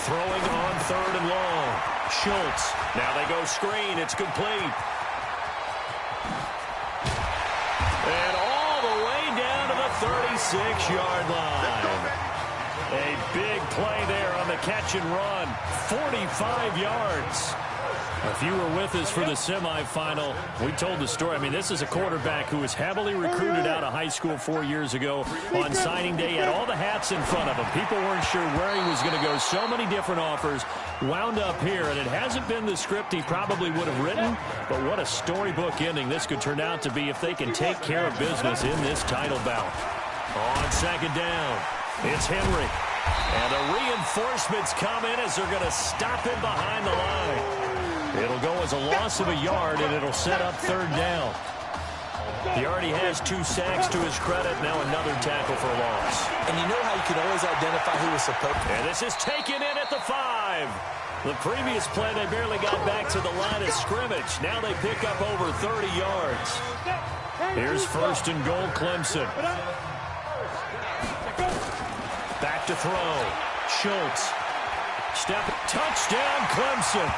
Throwing on 3rd and long. Schultz. Now they go screen. It's complete. And all the way down to the 36-yard line. A big play there on the catch and run. 45 yards. If you were with us for the semifinal, we told the story. I mean, this is a quarterback who was heavily recruited out of high school 4 years ago. On signing day, he had all the hats in front of him. People weren't sure where he was going to go. So many different offers. Wound up here, and it hasn't been the script he probably would have written, but what a storybook ending this could turn out to be if they can take care of business in this title bout. On second down, it's Henry. And the reinforcements come in as they're going to stop him behind the line. It'll go as a loss of a yard, and it'll set up third down. He already has 2 sacks to his credit. Now another tackle for loss. And you know how you can always identify who was supposed to. And this is taken in at the 5. The previous play, they barely got back to the line of scrimmage. Now they pick up over 30 yards. Here's first and goal, Clemson. Back to throw. Schultz. Step. Touchdown, Clemson.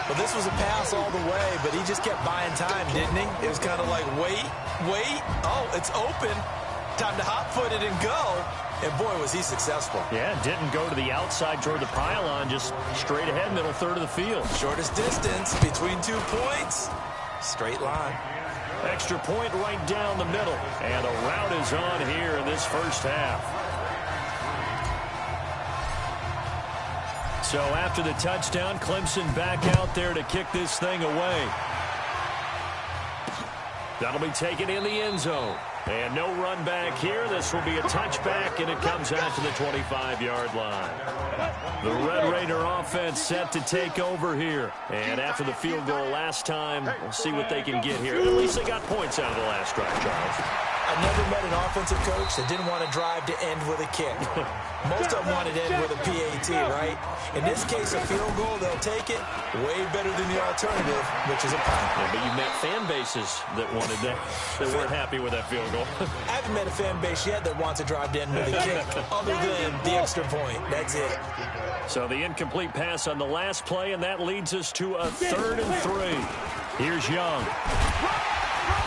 Well, this was a pass all the way, but he just kept buying time, didn't he? It was kind of like, wait. Oh, it's open. Time to hot-foot it and go. And, boy, was he successful. Yeah, didn't go to the outside toward the pylon, just straight ahead, middle third of the field. Shortest distance between 2 points. Straight line. Extra point right down the middle. And the route is on here in this first half. So after the touchdown, Clemson back out there to kick this thing away. That'll be taken in the end zone. And no run back here. This will be a touchback, and it comes out to the 25-yard line. The Red Raider offense set to take over here. And after the field goal last time, we'll see what they can get here. At least they got points out of the last drive, Charles. I never met an offensive coach that didn't want to drive to end with a kick. Most of them wanted to end with a PAT, right? In this case, a field goal, they'll take it. Way better than the alternative, which is a punt. Yeah, but you met fan bases that wanted that weren't happy with that field goal. I haven't met a fan base yet that wants to drive to end with a kick, other than the extra point. That's it. So the incomplete pass on the last play, and that leads us to a 3rd and 3. Here's Young.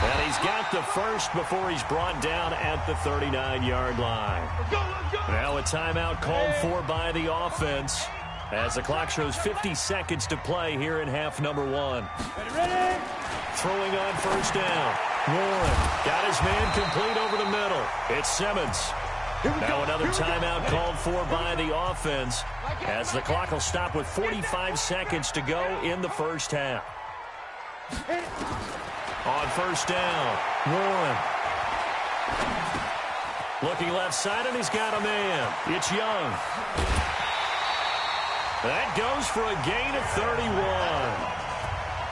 And he's got the first before he's brought down at the 39-yard line. Now a timeout called for by the offense as the clock shows 50 seconds to play here in half number 1. Throwing on first down. Warren got his man complete over the middle. It's Simmons. Now another timeout called for by the offense as the clock will stop with 45 seconds to go in the first half. On first down, Warren. Looking left side, and he's got a man. It's Young. That goes for a gain of 31.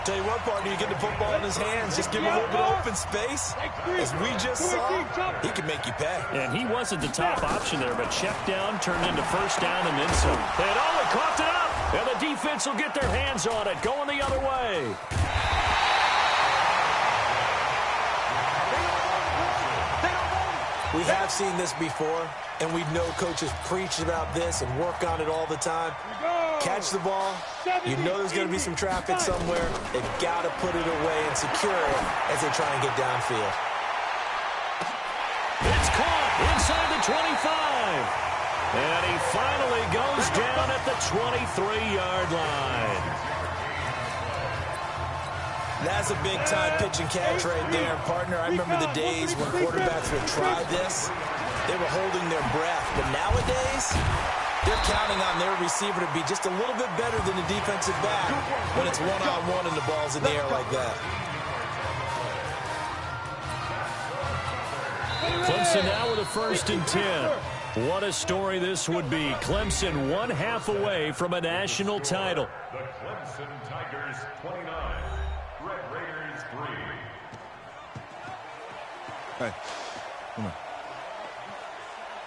Tell you what, partner, you get the football in his hands, just give him a little bit of open space. As we just saw, he can make you pay. And he wasn't the top option there, but check down turned into first down and then some. And they coughed it up, and the defense will get their hands on it, going the other way. We have seen this before, and we know coaches preach about this and work on it all the time. Catch the ball. You know there's going to be some traffic somewhere. They've got to put it away and secure it as they try and get downfield. It's caught inside the 25. And he finally goes down at the 23-yard line. That's a big-time pitch and catch right there, partner. I remember the days when quarterbacks would try this. They were holding their breath. But nowadays, they're counting on their receiver to be just a little bit better than the defensive back when it's one-on-one and the ball's in the air like that. Clemson now with a 1st and 10. What a story this would be. Clemson 1 half away from a national title. The Clemson Tigers 29. Red Raiders 3. Hey, come on.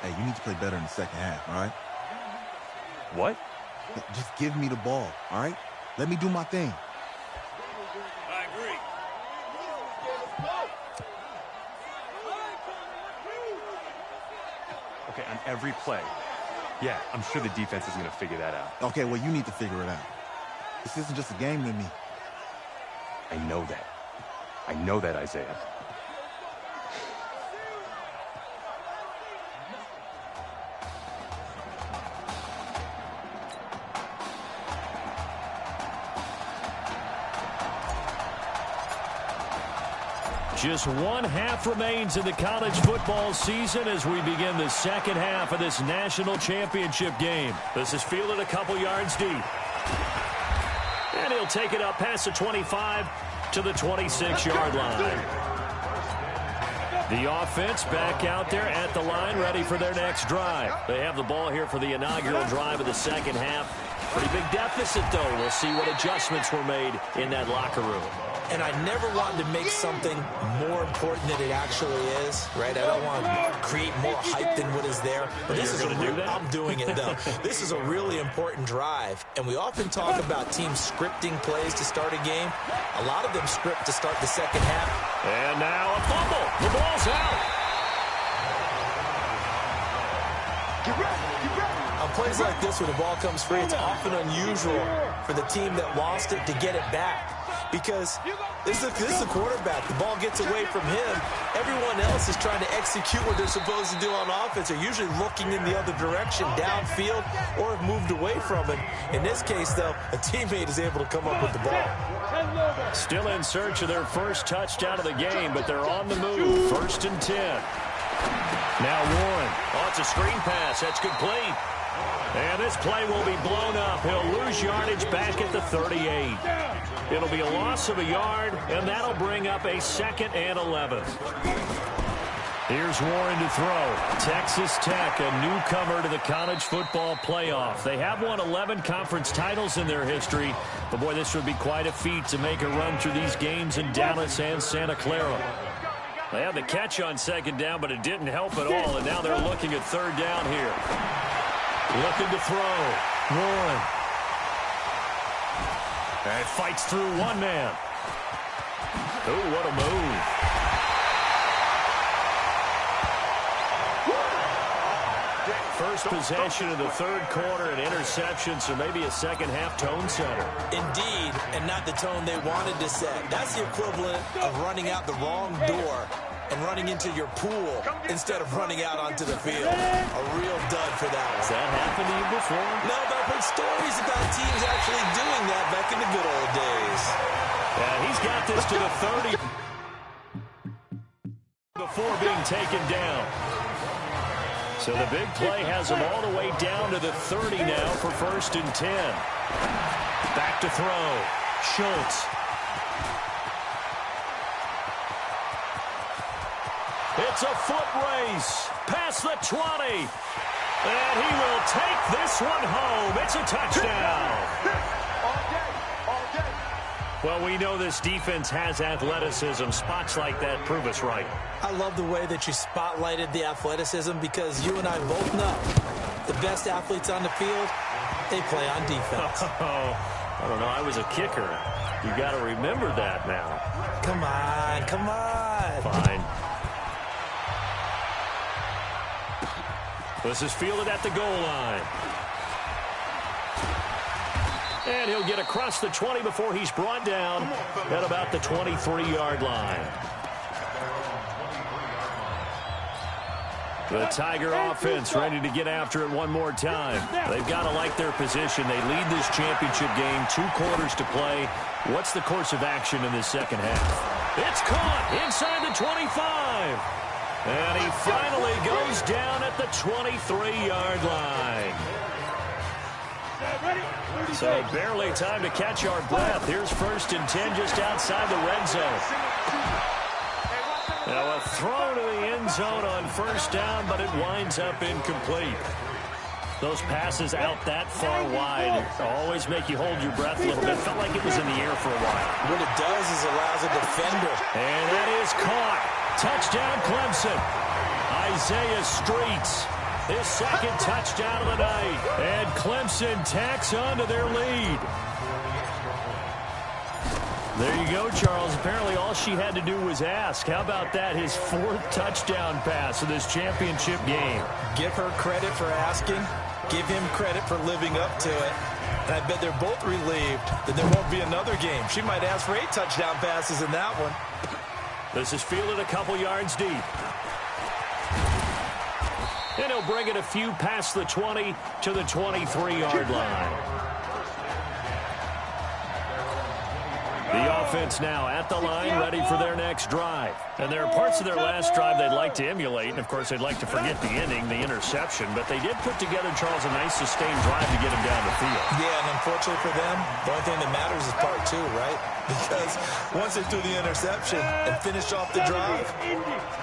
Hey, you need to play better in the second half, all right? What? Just give me the ball, all right? Let me do my thing. I agree. Okay, on every play. Yeah, I'm sure the defense is going to figure that out. Okay, well, you need to figure it out. This isn't just a game to me. I know that. I know that, Isaiah. Just one half remains in the college football season as we begin the second half of this national championship game. This is fielded a couple yards deep. And he'll take it up past the 25 to the 26-yard line. The offense back out there at the line, ready for their next drive. They have the ball here for the inaugural drive of the second half. Pretty big deficit, though. We'll see what adjustments were made in that locker room. And I never wanted to make something more important than it actually is, right? I don't want to create more hype than what is there. But this is I'm doing it, though. This is a really important drive. And we often talk about teams scripting plays to start a game. A lot of them script to start the second half. And now a fumble. The ball's out. On plays like this, when the ball comes free, it's often unusual for the team that lost it to get it back. Because this is the quarterback. The ball gets away from him. Everyone else is trying to execute what they're supposed to do on offense. They're usually looking in the other direction, downfield, or have moved away from it. In this case, though, a teammate is able to come up with the ball. Still in search of their first touchdown of the game, but they're on the move. 1st and 10. Now Warren. Oh, it's a screen pass. That's complete. And this play will be blown up. He'll lose yardage back at the 38. It'll be a loss of a yard, and that'll bring up a 2nd and 11. Here's Warren to throw. Texas Tech, a newcomer to the college football playoff. They have won 11 conference titles in their history, but boy, this would be quite a feat to make a run through these games in Dallas and Santa Clara. They had the catch on 2nd down, but it didn't help at all, and now they're looking at 3rd down here. Looking to throw. Warren. And fights through one man. Oh, what a move. First possession of the 3rd quarter, an interception, so maybe a second-half tone setter. Indeed, and not the tone they wanted to set. That's the equivalent of running out the wrong door and running into your pool instead of running out onto the field. A real dud for that one. Has that happened to you before? No, but I've heard stories about teams actually doing that back in the good old days. Yeah, he's got this to the 30 before being taken down. So the big play has him all the way down to the 30 now for 1st and 10. Back to throw. Schultz. It's a foot race past the 20. And he will take this one home. It's a touchdown. Well, we know this defense has athleticism. Spots like that prove us right. I love the way that you spotlighted the athleticism because you and I both know the best athletes on the field, they play on defense. Oh, I don't know. I was a kicker. You got to remember that now. Come on, come on. Fine. This is fielded at the goal line. And he'll get across the 20 before he's brought down at about the 23-yard line. The Tiger offense ready to get after it one more time. They've got to like their position. They lead this championship game, 2 quarters to play. What's the course of action in this second half? It's caught inside the 25. And he finally goes down at the 23-yard line. So barely time to catch our breath. Here's 1st and 10 just outside the red zone. Now a throw to the end zone on 1st down, but it winds up incomplete. Those passes out that far wide always make you hold your breath a little bit. Felt like it was in the air for a while. What it does is allows a defender. And that is caught. Touchdown Clemson. Isaiah Streets. His 2nd touchdown of the night. And Clemson tacks on to their lead. There you go, Charles. Apparently all she had to do was ask. How about that? His 4th touchdown pass of this championship game. Give her credit for asking. Give him credit for living up to it. And I bet they're both relieved that there won't be another game. She might ask for 8 touchdown passes in that one. This is fielded a couple yards deep. And he'll bring it a few past the 20 to the 23-yard line. The offense now at the line, ready for their next drive. And there are parts of their last drive they'd like to emulate, and of course they'd like to forget the ending, the interception, but they did put together, Charles, a nice sustained drive to get him down the field. Yeah, and unfortunately for them, the only thing that matters is part 2, right? Because once they threw the interception and finished off the drive,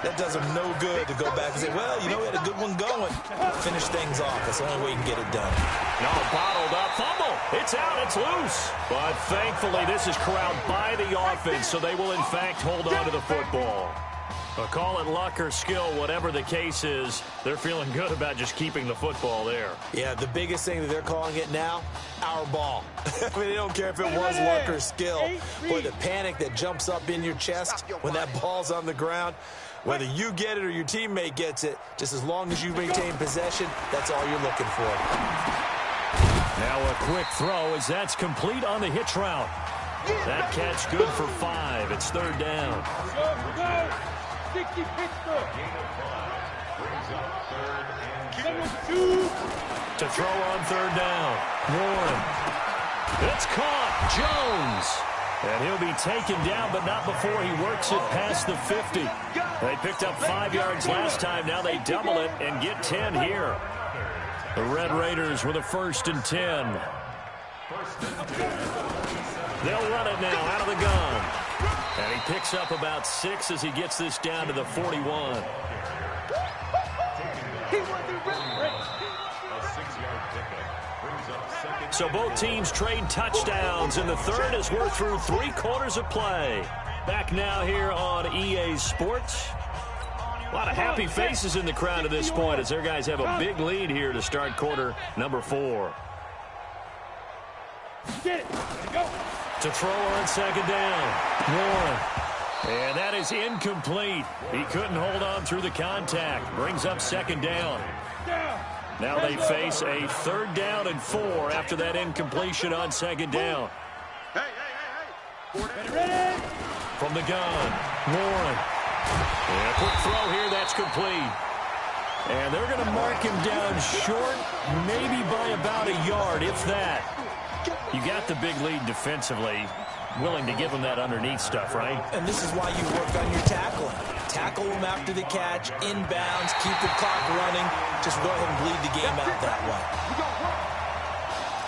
that does them no good to go back and say, well, you know, we had a good one going. Finish things off. That's the only way you can get it done. No, bottled up. Fumble. It's out. It's loose. But thankfully, this is corralled by the offense, so they will, in fact, hold on to the football. But call it luck or skill, whatever the case is, they're feeling good about just keeping the football there. Yeah, the biggest thing that they're calling it now, our ball. I mean, they don't care if it was luck or skill. Boy, the panic that jumps up in your chest when that ball's on the ground, whether you get it or your teammate gets it, just as long as you maintain possession, that's all you're looking for. Now a quick throw as that's complete on the hitch route. That catch good for 5. It's 3rd down. 60 Pittsburgh. To throw on 3rd down. Warren. It's caught. Jones. And he'll be taken down, but not before he works it past the 50. They picked up 5 yards last time. Now they double it and get 10 here. The Red Raiders with a 1st and 10. They'll run it now out of the gun. And he picks up about 6 as he gets this down to the 41. So both teams trade touchdowns in the 3rd as we're through 3 quarters of play. Back now here on EA Sports. A lot of happy faces in the crowd at this point as their guys have a big lead here to start quarter number 4. Get it. Go. To throw on 2nd down. Warren. And that is incomplete. He couldn't hold on through the contact. Brings up 2nd down. Now they face a 3rd down and 4 after that incompletion on 2nd down. From the gun. Warren. And a quick throw here. That's complete. And they're going to mark him down short, maybe by about a yard, if that. You got the big lead defensively, willing to give him that underneath stuff, right? And this is why you work on your tackling. Tackle him after the catch, inbounds, keep the clock running. Just go ahead and bleed the game out that way.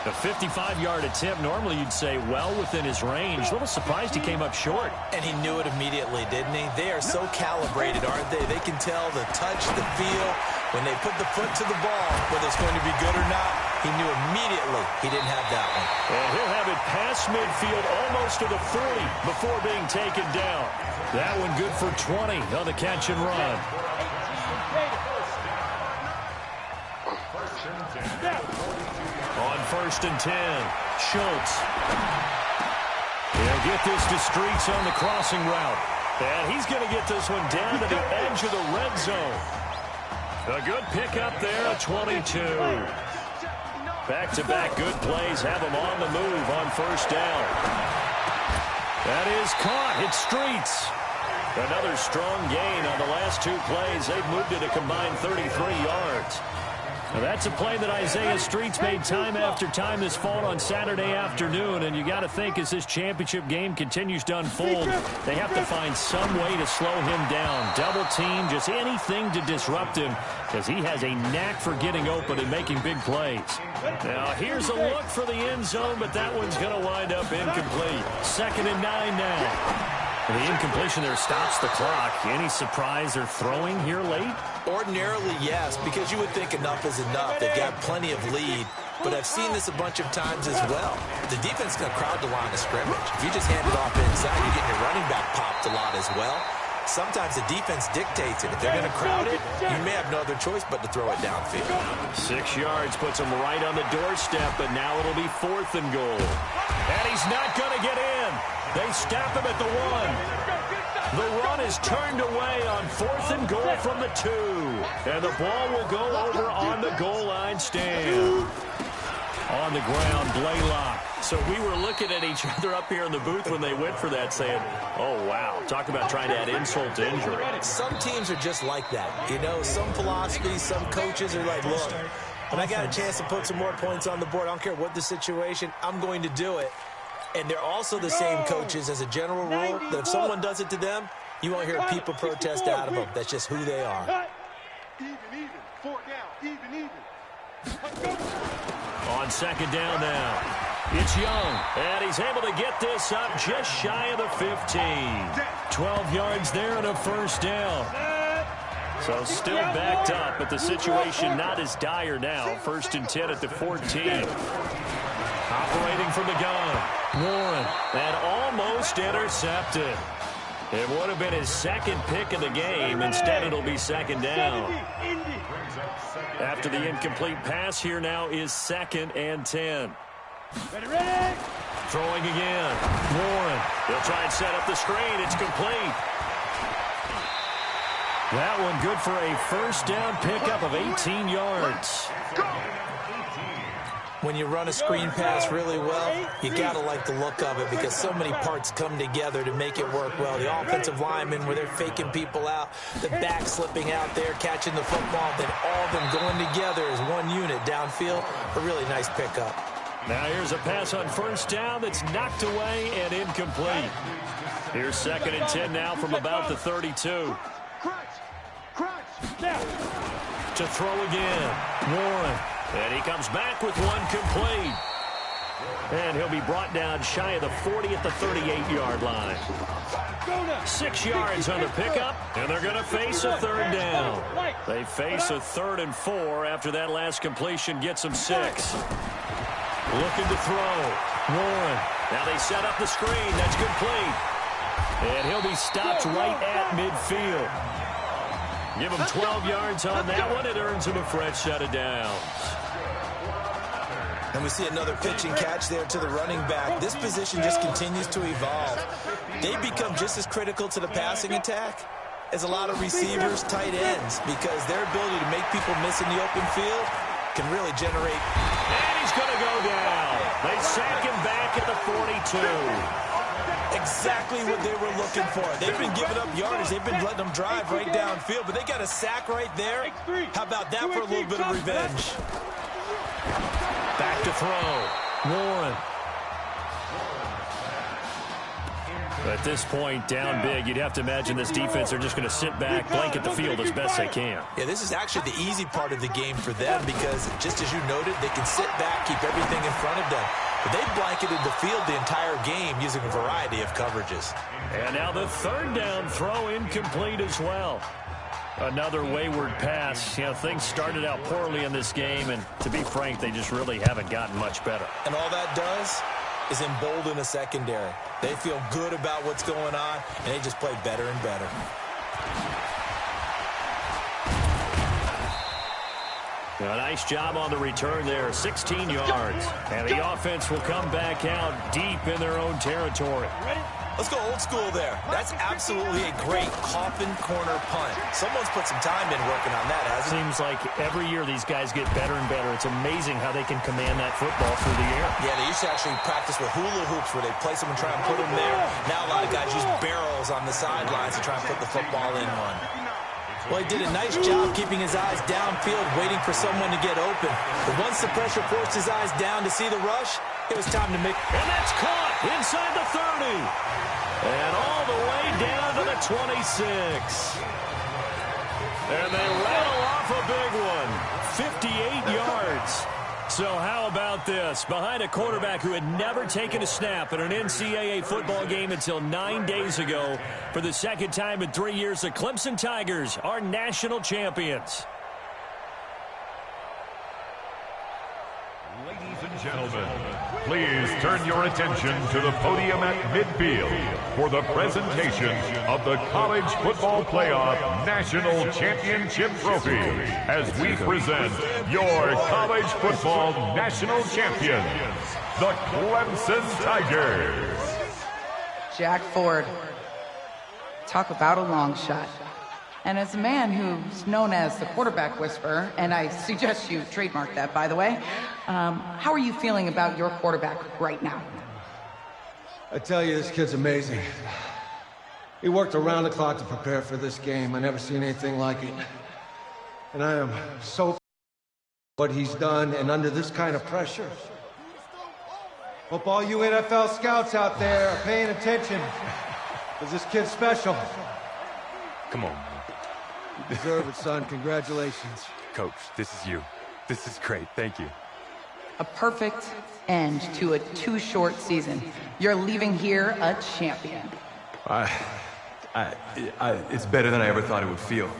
The 55-yard attempt, normally you'd say well within his range. A little surprised he came up short. And he knew it immediately, didn't he? They are so calibrated, aren't they? They can tell the touch, the feel. When they put the foot to the ball, whether it's going to be good or not, he knew immediately he didn't have that one. And he'll have it past midfield almost to the 40 before being taken down. That one good for 20 on the catch and run. On 1st and 10, Schultz. He'll get this to Streets on the crossing route. And he's going to get this one down to the edge of the red zone. A good pickup there at 22. Back-to-back good plays have him on the move on 1st down. That is caught. It's Streets. Another strong gain on the last 2 plays. They've moved it a combined 33 yards. Now that's a play that Isaiah Streets made time after time this fall on Saturday afternoon, and you got to think as this championship game continues to unfold, they have to find some way to slow him down. Double team, just anything to disrupt him, because he has a knack for getting open and making big plays. Now here's a look for the end zone, but that one's going to wind up incomplete. 2nd and 9 now. The incompletion there stops the clock. Any surprise they're throwing here late? Ordinarily, yes, because you would think enough is enough. They've got plenty of lead, but I've seen this a bunch of times as well. The defense is going to crowd the line of scrimmage. If you just hand it off inside, you're getting your running back popped a lot as well. Sometimes the defense dictates it. If they're going to crowd it, you may have no other choice but to throw it downfield. 6 yards puts him right on the doorstep, but now it'll be 4th and goal. And he's not going to get in. They stop him at the 1. The run is turned away on 4th and goal from the 2. And the ball will go over on the goal line stand. On the ground, Blaylock. So we were looking at each other up here in the booth when they went for that, saying, oh, wow, talk about trying to add insult to injury. Some teams are just like that. You know, some philosophies, some coaches are like, look, when I got a chance to put some more points on the board, I don't care what the situation, I'm going to do it. And they're also the same coaches as a general rule that if someone does it to them, you won't hear people protest out of them. That's just who they are. Even, 4 down, even. On second down now, it's Young, and he's able to get this up just shy of the 15. 12 yards there and a first down. So still backed up, but the situation not as dire now. 1st and 10 at the 14. Operating from the gun, Warren, and almost intercepted. It would have been his second pick of the game. Instead, it'll be second down. After the incomplete pass, here now is 2nd and 10. Ready. Throwing again. Warren. He'll try and set up the screen. It's complete. That one good for a first down pickup of 18 yards. When you run a screen pass really well, you got to like the look of it because so many parts come together to make it work well. The offensive linemen, where they're faking people out, the back slipping out there, catching the football, then all of them going together as one unit downfield. A really nice pickup. Now here's a pass on first down that's knocked away and incomplete. Here's 2nd and 10 now from about the 32. To throw again, Warren. And he comes back with one complete. And he'll be brought down shy of the 40 at the 38-yard line. 6 yards on the pickup, and they're going to face a 3rd down. They face a 3rd and 4 after that last completion gets them 6. Looking to throw. Warren. Now they set up the screen. That's complete. And he'll be stopped right at midfield. Give him 12 yards on that one. It earns him a fresh set of downs. And we see another pitch and catch there to the running back. This position just continues to evolve. They become just as critical to the passing attack as a lot of receivers, tight ends, because their ability to make people miss in the open field can really generate. And he's going to go down. They sack him back at the 42. Exactly what they were looking for. They've been giving up yardage. They've been letting them drive right downfield, but they got a sack right there. How about that for a little bit of revenge? Back to throw. Warren. At this point, down big, you'd have to imagine this defense are just going to sit back, blanket the field as best they can. Yeah, this is actually the easy part of the game for them because, just as you noted, they can sit back, keep everything in front of them. But they blanketed the field the entire game using a variety of coverages. And now the 3rd down throw incomplete as well. Another wayward pass. You know, things started out poorly in this game, and to be frank, they just really haven't gotten much better. And all that does is embolden a secondary. They feel good about what's going on, and they just play better and better. A nice job on the return there, 16 yards. And the offense will come back out deep in their own territory. Let's go old school there. That's absolutely a great coffin corner punt. Someone's put some time in working on that, hasn't it? Seems like every year these guys get better and better. It's amazing how they can command that football through the air. Yeah, they used to actually practice with hula hoops where they place them and try and put them there. Now a lot of guys use barrels on the sidelines to try and put the football in one. Well, he did a nice job keeping his eyes downfield, waiting for someone to get open. But once the pressure forced his eyes down to see the rush, it was time to make... And that's caught inside the 30. And all the way down to the 26. And they rattle off a big one. 58 yards. So how about this? Behind a quarterback who had never taken a snap in an NCAA football game until 9 days ago, for the second time in 3 years, the Clemson Tigers are national champions. Ladies and gentlemen, please turn your attention to the podium at midfield for the presentation of the College Football Playoff National Championship Trophy as we present your college football national champions, the Clemson Tigers. Jack Ford. Talk about a long shot. And as a man who's known as the quarterback whisperer, and I suggest you trademark that, by the way, how are you feeling about your quarterback right now? I tell you, this kid's amazing. He worked around the clock to prepare for this game. I've never seen anything like it. And I am so what he's done, and under this kind of pressure. Hope all you NFL scouts out there are paying attention. Because this kid's special. Come on, man. You deserve it, son. Congratulations. Coach, this is you. This is great. Thank you. A perfect end to a too short season. You're leaving here a champion. It's better than I ever thought it would feel.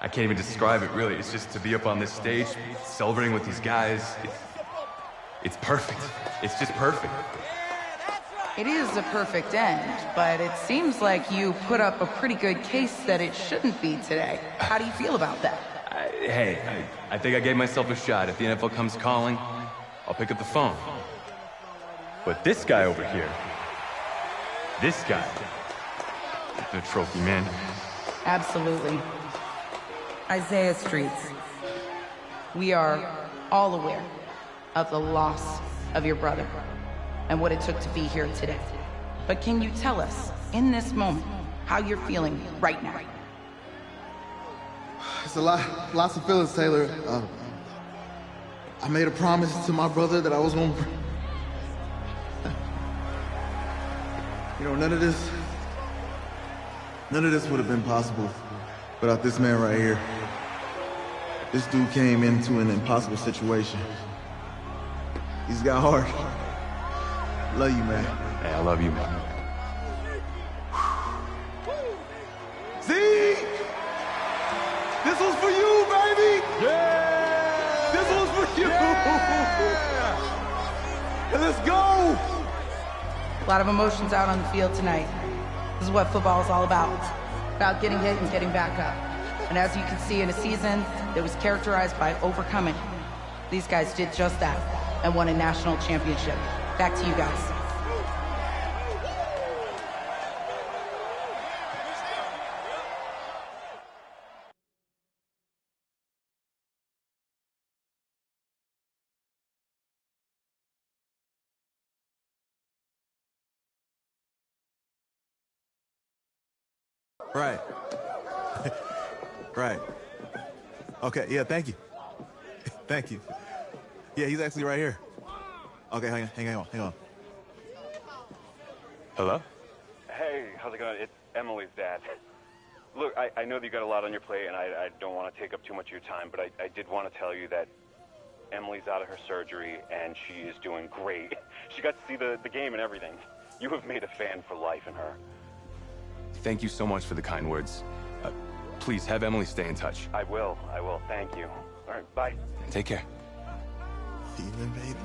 I can't even describe it, really. It's just to be up on this stage, celebrating with these guys. It's perfect. It's just perfect. It is a perfect end, but it seems like you put up a pretty good case that it shouldn't be today. How do you feel about that? I think I gave myself a shot. If the NFL comes calling, I'll pick up the phone. But this guy over here, this guy, the trophy, man. Absolutely. Isaiah Streets, we are all aware of the loss of your brother and what it took to be here today. But can you tell us, in this moment, how you're feeling right now? It's lots of feelings, Taylor. I made a promise to my brother that I was gonna... You know, none of this would have been possible without this man right here. This dude came into an impossible situation. He's got heart. Love you, man. Hey, I love you, man. See? This was for you, baby! Yeah! This was for you! Yeah! Let's go! A lot of emotions out on the field tonight. This is what football is all about getting hit and getting back up. And as you can see, in a season that was characterized by overcoming, these guys did just that and won a national championship. Back to you guys. Right. Right. Okay, yeah, thank you. Thank you. Yeah, he's actually right here. Okay, hang on. Hello? Hey, how's it going? It's Emily's dad. Look, I know that you got a lot on your plate, and I don't want to take up too much of your time, but I did want to tell you that Emily's out of her surgery, and she is doing great. She got to see the game and everything. You have made a fan for life in her. Thank you so much for the kind words. Please, have Emily stay in touch. I will. Thank you. All right, bye. Take care. Even, baby.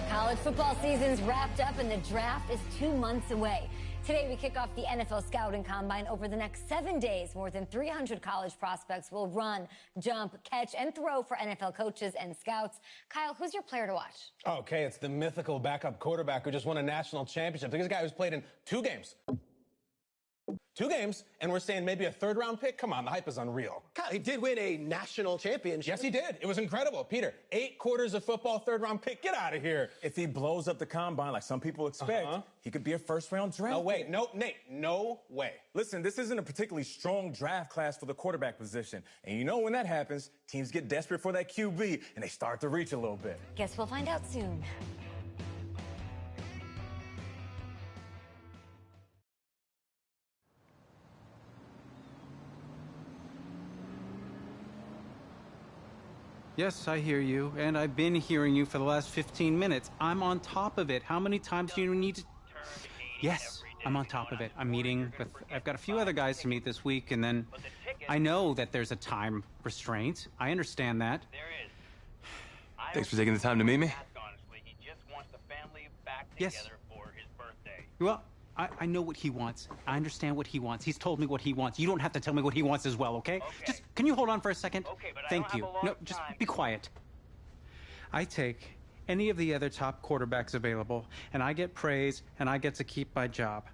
College football season's wrapped up and the draft is 2 months away. Today, we kick off the NFL Scouting Combine. Over the next 7 days, more than 300 college prospects will run, jump, catch, and throw for NFL coaches and scouts. Kyle, who's your player to watch? Okay, it's the mythical backup quarterback who just won a national championship. This guy who's played in 2 games. 2 games, and we're saying maybe a 3rd-round pick? Come on, the hype is unreal. Kyle, he did win a national championship. Yes, he did. It was incredible. Peter, 8 quarters of football, 3rd-round pick. Get out of here. If he blows up the combine like some people expect, he could be a 1st-round draft. No way. No, Nate, no way. Listen, this isn't a particularly strong draft class for the quarterback position. And you know when that happens, teams get desperate for that QB, and they start to reach a little bit. Guess we'll find out soon. Yes, I hear you, and I've been hearing you for the last 15 minutes. I'm on top of it. How many times do you need to... Yes, I'm on top of it. I'm meeting with... I've got a few other guys to meet this week, and then I know that there's a time restraint. I understand that. Thanks for taking the time to meet me. Yes. Well, I know what he wants. I understand what he wants. He's told me what he wants. You don't have to tell me what he wants as well, okay? Just, can you hold on for a second? Okay, but Thank you. No, just be quiet. I take any of the other top quarterbacks available, and I get praise, and I get to keep my job.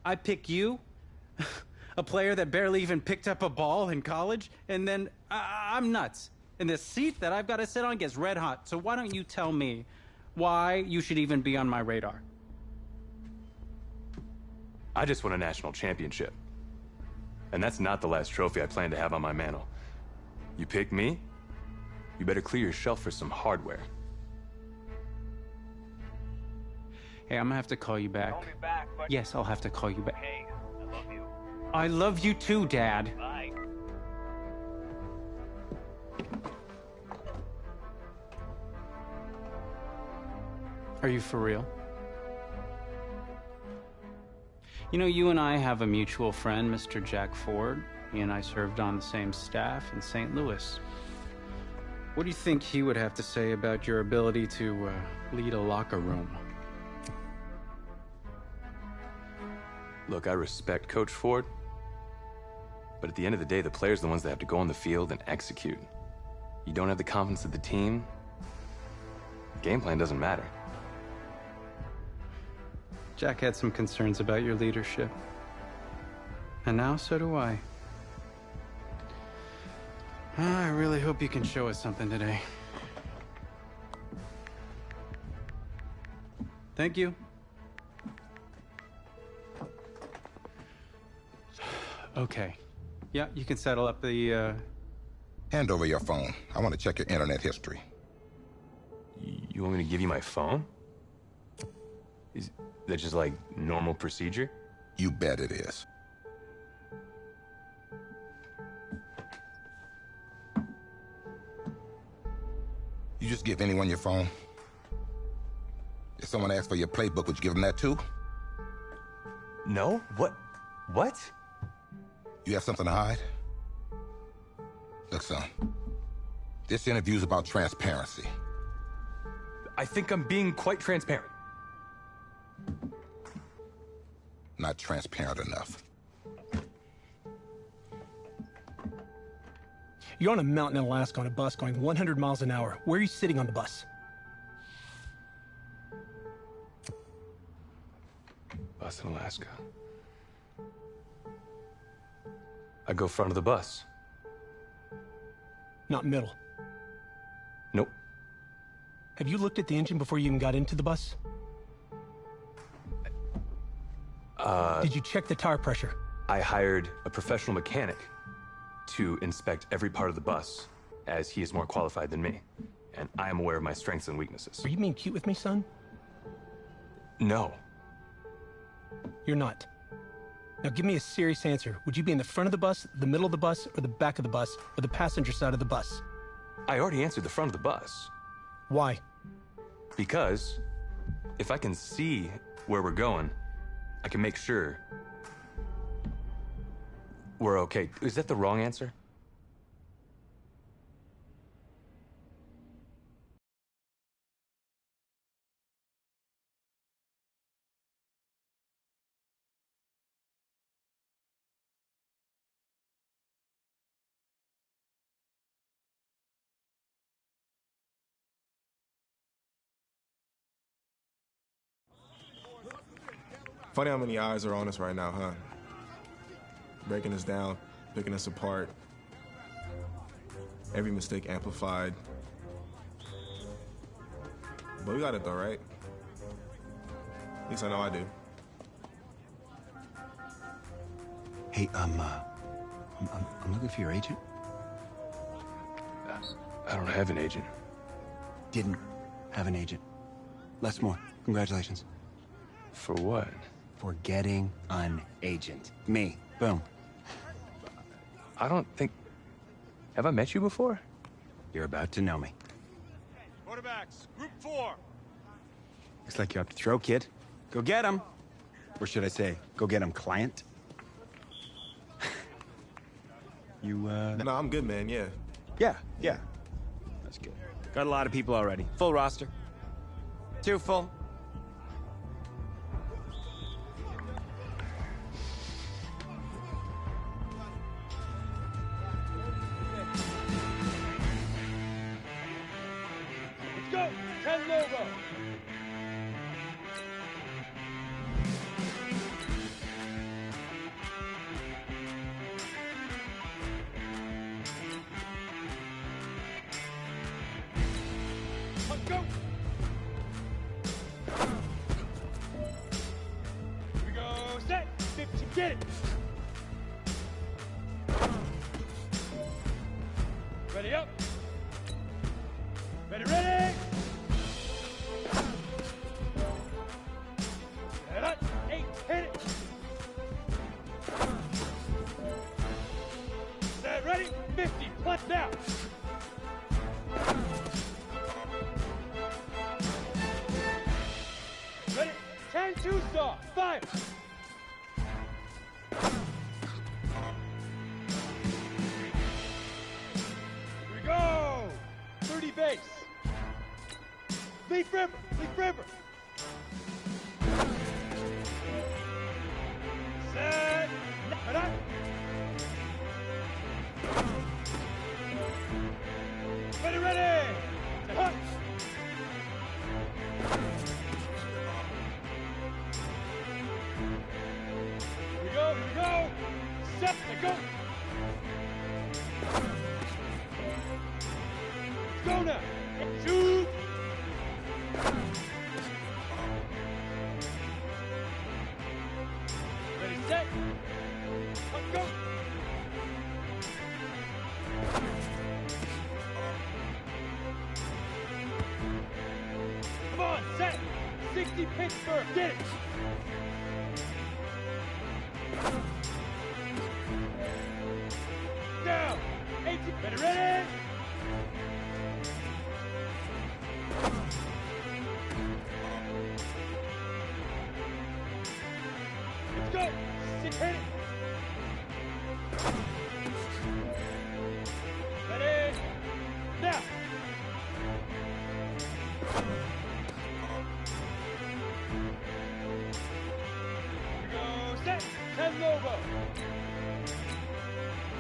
I pick you, a player that barely even picked up a ball in college, and then I'm nuts. And the seat that I've got to sit on gets red hot. So why don't you tell me why you should even be on my radar? I just won a national championship. And that's not the last trophy I plan to have on my mantle. You pick me, you better clear your shelf for some hardware. Hey, I'm gonna have to call you back. Call me back, but... Yes, I'll have to call you back. Hey, I love you. I love you too, Dad. Bye. Are you for real? You know, you and I have a mutual friend, Mr. Jack Ford. He and I served on the same staff in St. Louis. What do you think he would have to say about your ability to lead a locker room? Look, I respect Coach Ford, but at the end of the day, the players are the ones that have to go on the field and execute. You don't have the confidence of the team, game plan doesn't matter. Jack had some concerns about your leadership. And now so do I. I really hope you can show us something today. Thank you. Okay. Yeah, you can settle up the, Hand over your phone. I want to check your internet history. You want me to give you my phone? Is that just like normal procedure? You bet it is. You just give anyone your phone? If someone asks for your playbook, would you give them that too? No? What? What? You have something to hide? Look, son. This interview's about transparency. I think I'm being quite transparent. Not transparent enough. You're on a mountain in Alaska on a bus going 100 miles an hour. Where are you sitting on the bus? Bus in Alaska. I go front of the bus. Not middle. Nope. Have you looked at the engine before you even got into the bus? Did you check the tire pressure? I hired a professional mechanic to inspect every part of the bus, as he is more qualified than me. And I am aware of my strengths and weaknesses. Are you being cute with me, son? No. You're not. Now give me a serious answer. Would you be in the front of the bus, the middle of the bus, or the back of the bus, or the passenger side of the bus? I already answered the front of the bus. Why? Because if I can see where we're going, I can make sure we're okay. Is that the wrong answer? Funny how many eyes are on us right now, huh? Breaking us down, picking us apart. Every mistake amplified. But we got it though, right? At least I know I do. Hey, I'm looking for your agent. I don't have an agent. Didn't have an agent. Les Moore, congratulations. For what? For getting an agent. Me. Boom. I don't think... Have I met you before? You're about to know me. Quarterbacks, group 4. Looks like you're up to throw, kid. Go get him. Or should I say, go get him, client. You, No, I'm good, man, yeah. Yeah. That's good. Got a lot of people already. Full roster. 2 full. Let's go. 10 logo. Let's go. Here we go. Set. 50. Get it. Ready up. Ready, ready. Head up. 8, hit it. Set, ready. 50, plus down. Ready. 10, 2 star. Fire. Here we go. 30 base. Leaf river. Leaf river. Set. Head up. Ready, ready. Hut. Here we go. Set, and go. Let's go now. Shoot. Ready, set. Let's go. Come on, set. 60 Pittsburgh. Get it. Down. 18. Ready, ready. Let's go. 6, hit it. Ready. Now. Here we go. Set. 10 Lobo.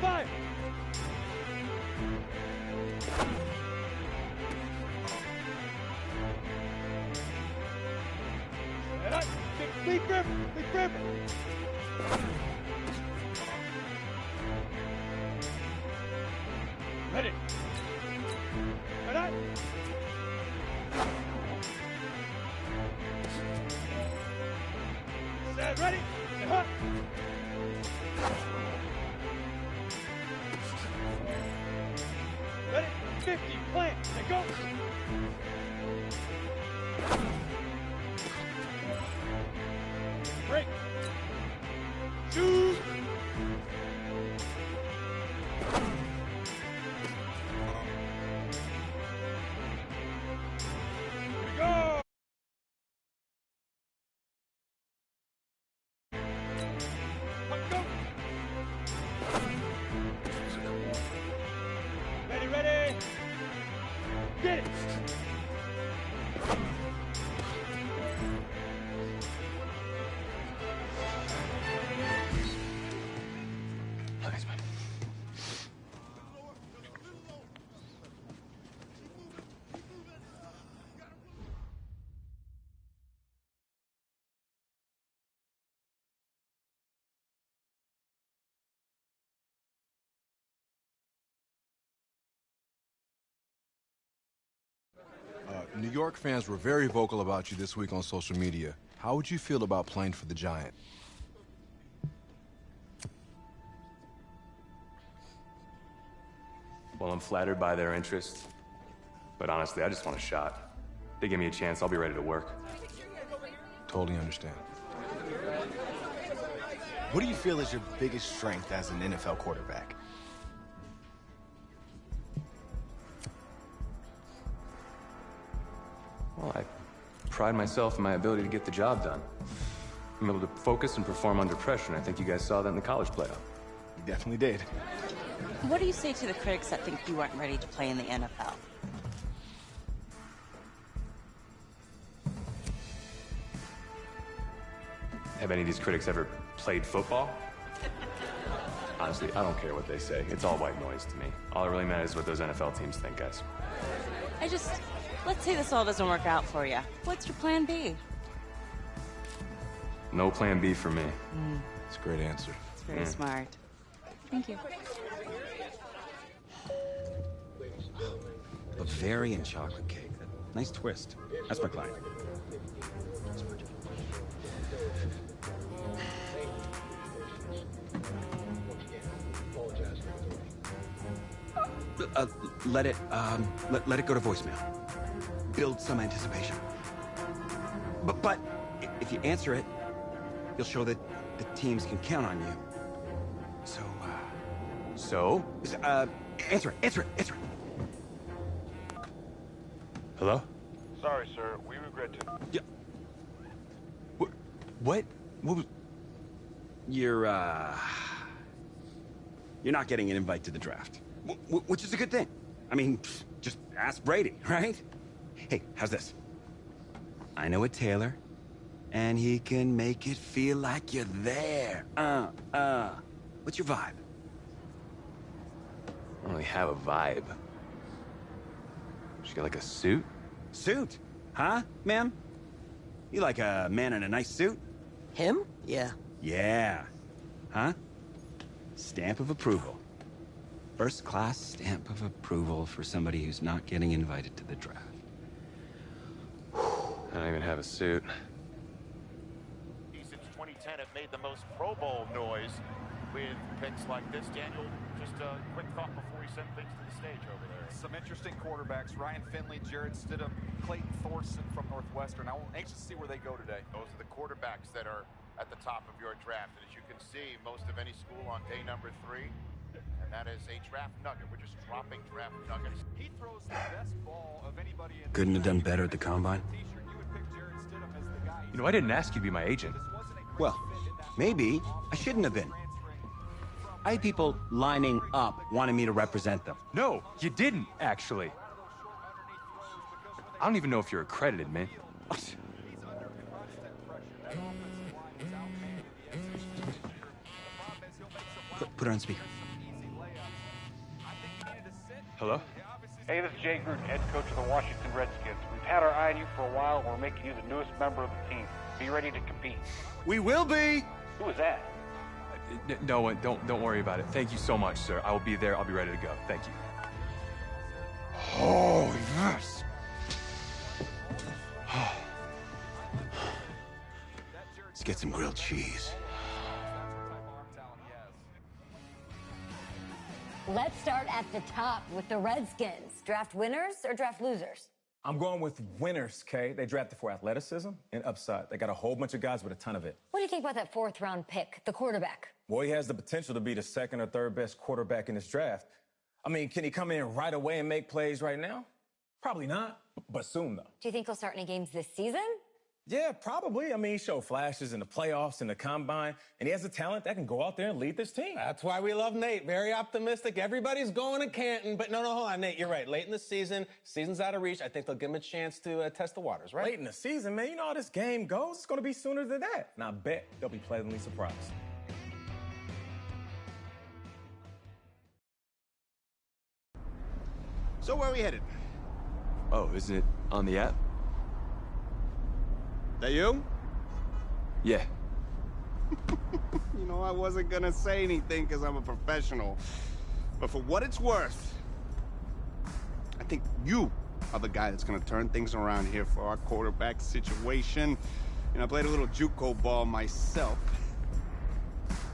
5. Set up. Leaf river. Leaf river. Ready. Set up. Set, ready. Set up. Ready. 50. Plant. And go. Break. Shoot. Here we go. Let's go. Ready, ready. Get it. Thanks, man. New York fans were very vocal about you this week on social media. How would you feel about playing for the Giant? Well, I'm flattered by their interest, but honestly, I just want a shot. If they give me a chance, I'll be ready to work. Totally understand. What do you feel is your biggest strength as an NFL quarterback? Well, I pride myself in my ability to get the job done. I'm able to focus and perform under pressure, and I think you guys saw that in the college playoff. You definitely did. What do you say to the critics that think you weren't ready to play in the NFL? Have any of these critics ever played football? Honestly, I don't care what they say. It's all white noise to me. All that really matters is what those NFL teams think, guys. Let's say this all doesn't work out for you. What's your plan B? No plan B for me. That's a great answer. It's very smart. Thank you. Bavarian chocolate cake. Nice twist. That's my client. let it go to voicemail. Build some anticipation. But if you answer it, you'll show that the teams can count on you. So, answer it. Hello? Sorry, sir. We regret to... Yeah. What was... You're not getting an invite to the draft. Which is a good thing. I mean, just ask Brady, right? Hey, how's this? I know a tailor, and he can make it feel like you're there. What's your vibe? I don't really have a vibe. She got like a suit? Suit? Huh, ma'am? You like a man in a nice suit? Him? Yeah. Yeah. Huh? Stamp of approval. First class stamp of approval for somebody who's not getting invited to the draft. I don't even have a suit. Since 2010 have made the most Pro Bowl noise with picks like this. Daniel, just a quick thought before we send things to the stage over there. Some interesting quarterbacks. Ryan Finley, Jarrett Stidham, Clayton Thorson from Northwestern. I'm anxious to see where they go today. Those are the quarterbacks that are at the top of your draft. And as you can see, most of any school on day number 3. And that is a draft nugget. We're just dropping draft nuggets. He throws the best ball of anybody in Couldn't have done better at the combine. You know, I didn't ask you to be my agent. Well, maybe I shouldn't have been. I had people lining up wanting me to represent them. No, you didn't, actually. I don't even know if you're accredited, man. Put her on speaker. Hello? Hey, this is Jay Gruden, head coach of the Washington Redskins. We've had our eye on you for a while, and we're making you the newest member of the team. Be ready to compete. We will be! Who is that? No, don't worry about it. Thank you so much, sir. I will be there. I'll be ready to go. Thank you. Oh, yes! Let's get some grilled cheese. Let's start at the top with the Redskins. Draft winners or draft losers? I'm going with winners, Kay. They drafted for athleticism and upside. They got a whole bunch of guys with a ton of it. What do you think about that 4th round pick, the quarterback? Boy, he has the potential to be the 2nd or 3rd best quarterback in this draft. I mean, can he come in right away and make plays right now? Probably not, but soon, though. Do you think he'll start any games this season? Yeah, probably. I mean, he showed flashes in the playoffs and the combine, and he has the talent that can go out there and lead this team. That's why we love Nate. Very optimistic. Everybody's going to Canton, but no, hold on, Nate. You're right. Late in the season's out of reach. I think they'll give him a chance to test the waters, right? Late in the season, man. You know how this game goes. It's going to be sooner than that. And I bet they'll be pleasantly surprised. So where are we headed? Oh, isn't it on the app? That you? Yeah. You know, I wasn't gonna say anything because I'm a professional. But for what it's worth, I think you are the guy that's gonna turn things around here for our quarterback situation. And I played a little JUCO ball myself.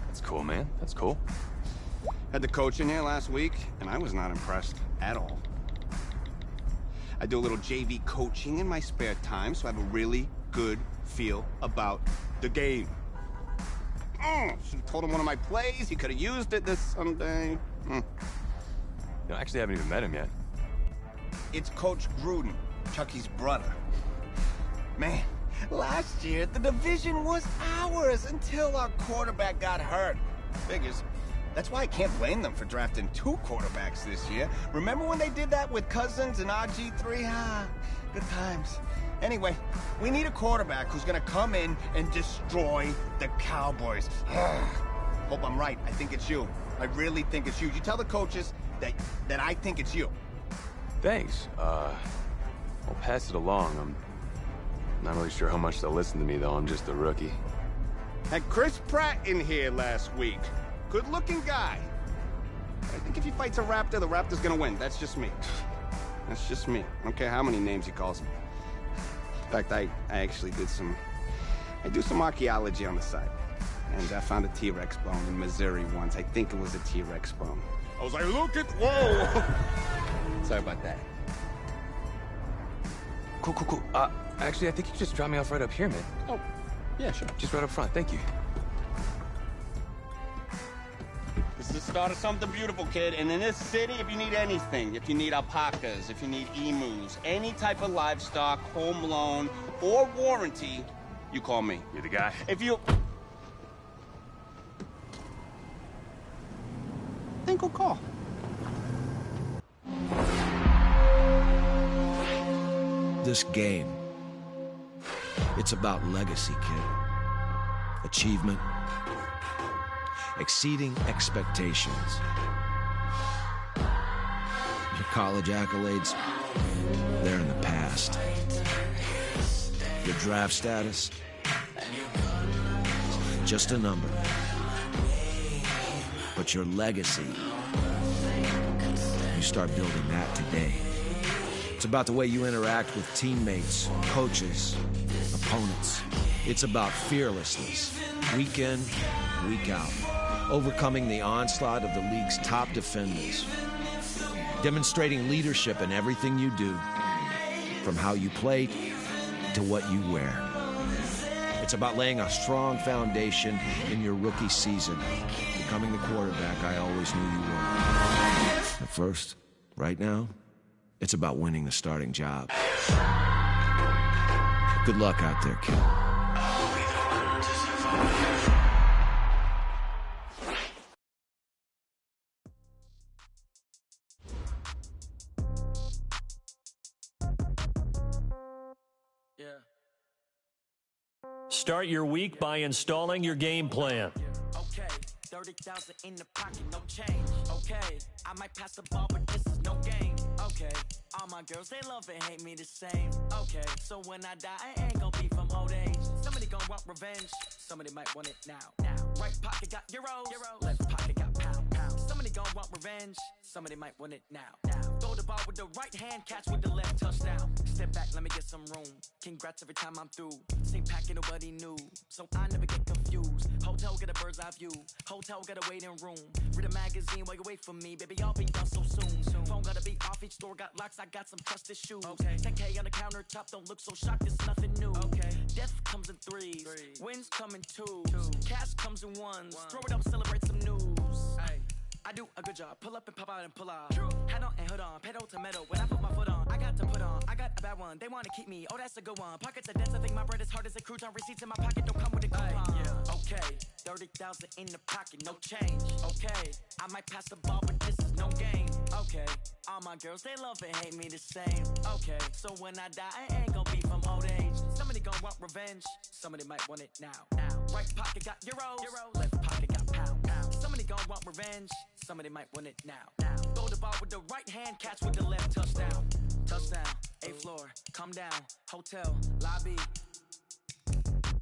That's cool, man. That's cool. Had the coach in here last week, and I was not impressed at all. I do a little JV coaching in my spare time, so I have a really good feel about the game. Should have told him one of my plays. He could have used it this Sunday. You know, I actually haven't even met him yet. It's Coach Gruden, Chucky's brother. Man, last year the division was ours until our quarterback got hurt. Figures. That's why I can't blame them for drafting 2 quarterbacks this year. Remember when they did that with Cousins and RG3? Good times. Anyway, we need a quarterback who's gonna come in and destroy the Cowboys. Hope I'm right. I think it's you. I really think it's you. You tell the coaches that I think it's you. Thanks. I'll pass it along. I'm not really sure how much they'll listen to me, though. I'm just a rookie. Had Chris Pratt in here last week. Good-looking guy. I think if he fights a raptor, the raptor's gonna win. That's just me. That's just me. I don't care how many names he calls me. In fact, I actually do some archaeology on the side. And I found a T-Rex bone in Missouri once. I think it was a T-Rex bone. I was like, look at, whoa! Sorry about that. Cool. Actually, I think you just dropped me off right up here, man. Oh, yeah, sure. Just right up front. Thank you. This is the start of something beautiful, kid. And in this city, if you need anything, if you need alpacas, if you need emus, any type of livestock, home loan, or warranty, you call me. You're the guy. If you... then go call. This game, it's about legacy, kid. Achievement. Exceeding expectations. Your college accolades, they're in the past. Your draft status, just a number. But your legacy, you start building that today. It's about the way you interact with teammates, coaches, opponents. It's about fearlessness, week in, week out. Overcoming the onslaught of the league's top defenders. Demonstrating leadership in everything you do, from how you play to what you wear. It's about laying a strong foundation in your rookie season, becoming the quarterback I always knew you were. At first, right now, it's about winning the starting job. Good luck out there, kid. Start your week by installing your game plan. Okay, 30,000 in the pocket, no change. Okay, I might pass the ball, but this is no game. Okay, all my girls, they love and hate me the same. Okay, so when I die, I ain't gonna be from old age. Somebody gonna want revenge, somebody might want it now. Right pocket got euros, left pocket got pound. Somebody gonna want revenge, somebody might want it now. Throw the ball with the right hand, catch with the left, touchdown. Step back, let me get some room. Congrats every time I'm through. Same packet, nobody knew, so I never get confused. Hotel get a bird's eye view, hotel get a waiting room. Read a magazine while you wait for me, baby, I'll be done so soon. Phone gotta be off, each store got locks, I got some trusted shoes. 10K on the countertop, don't look so shocked, it's nothing new. Death comes in threes, wins come in twos. Cash comes in ones, throw it up, celebrate some news. I do a good job, pull up and pop out and pull out. Hat on and hood on, pedal to metal, when I put my foot on, I got to put on, I got a bad one, they wanna keep me, oh that's a good one. Pockets are dense, I think my bread is hard as a crouton, receipts in my pocket don't come with a coupon. Okay, 30,000 in the pocket, no change. Okay, I might pass the ball, but this is no game. Okay, all my girls, they love and hate me the same. Okay, so when I die, I ain't gonna be from old age. Somebody gonna want revenge, somebody might want it now. Right pocket got euros, left pocket got pound. Somebody gonna want revenge, somebody might want it now. Throw the ball with the right hand, catch with the left, touchdown. Touchdown, 8th floor, come down, hotel, lobby.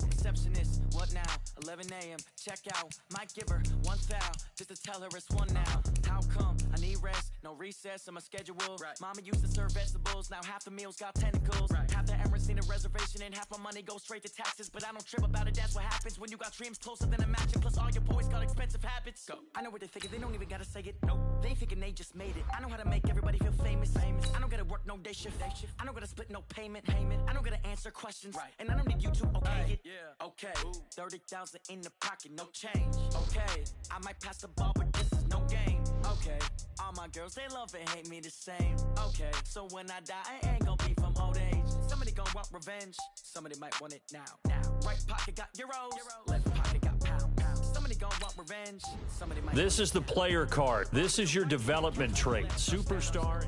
Receptionist, what now? 11 a.m. Check out. Might give her one foul just to tell her it's one now. How come? I need rest, no recess in my schedule. Mama used to serve vegetables, now half the meals got tentacles. Half the Emirates need a reservation and half my money goes straight to taxes. But I don't trip about it, that's what happens when you got dreams closer than a match. And plus all your boys got expensive habits. Go. I know what they're thinking, they don't even gotta say it. Nope. They thinking they just made it. I know how to make everybody feel famous. I don't gotta work no day shift. I don't gotta split no payment. I don't gotta answer questions. And I don't need you to okay it. Okay, 30,000 in the pocket, no change. Okay, I might pass the ball, but this is no game. Okay, all my girls, they love and hate me the same. Okay, so when I die, I ain't gonna be from old age. Somebody gonna want revenge, somebody might want it now. Right pocket got euros, left pocket got pound. Somebody gonna want revenge, somebody might. This is the player card. This is your development trait. Superstar.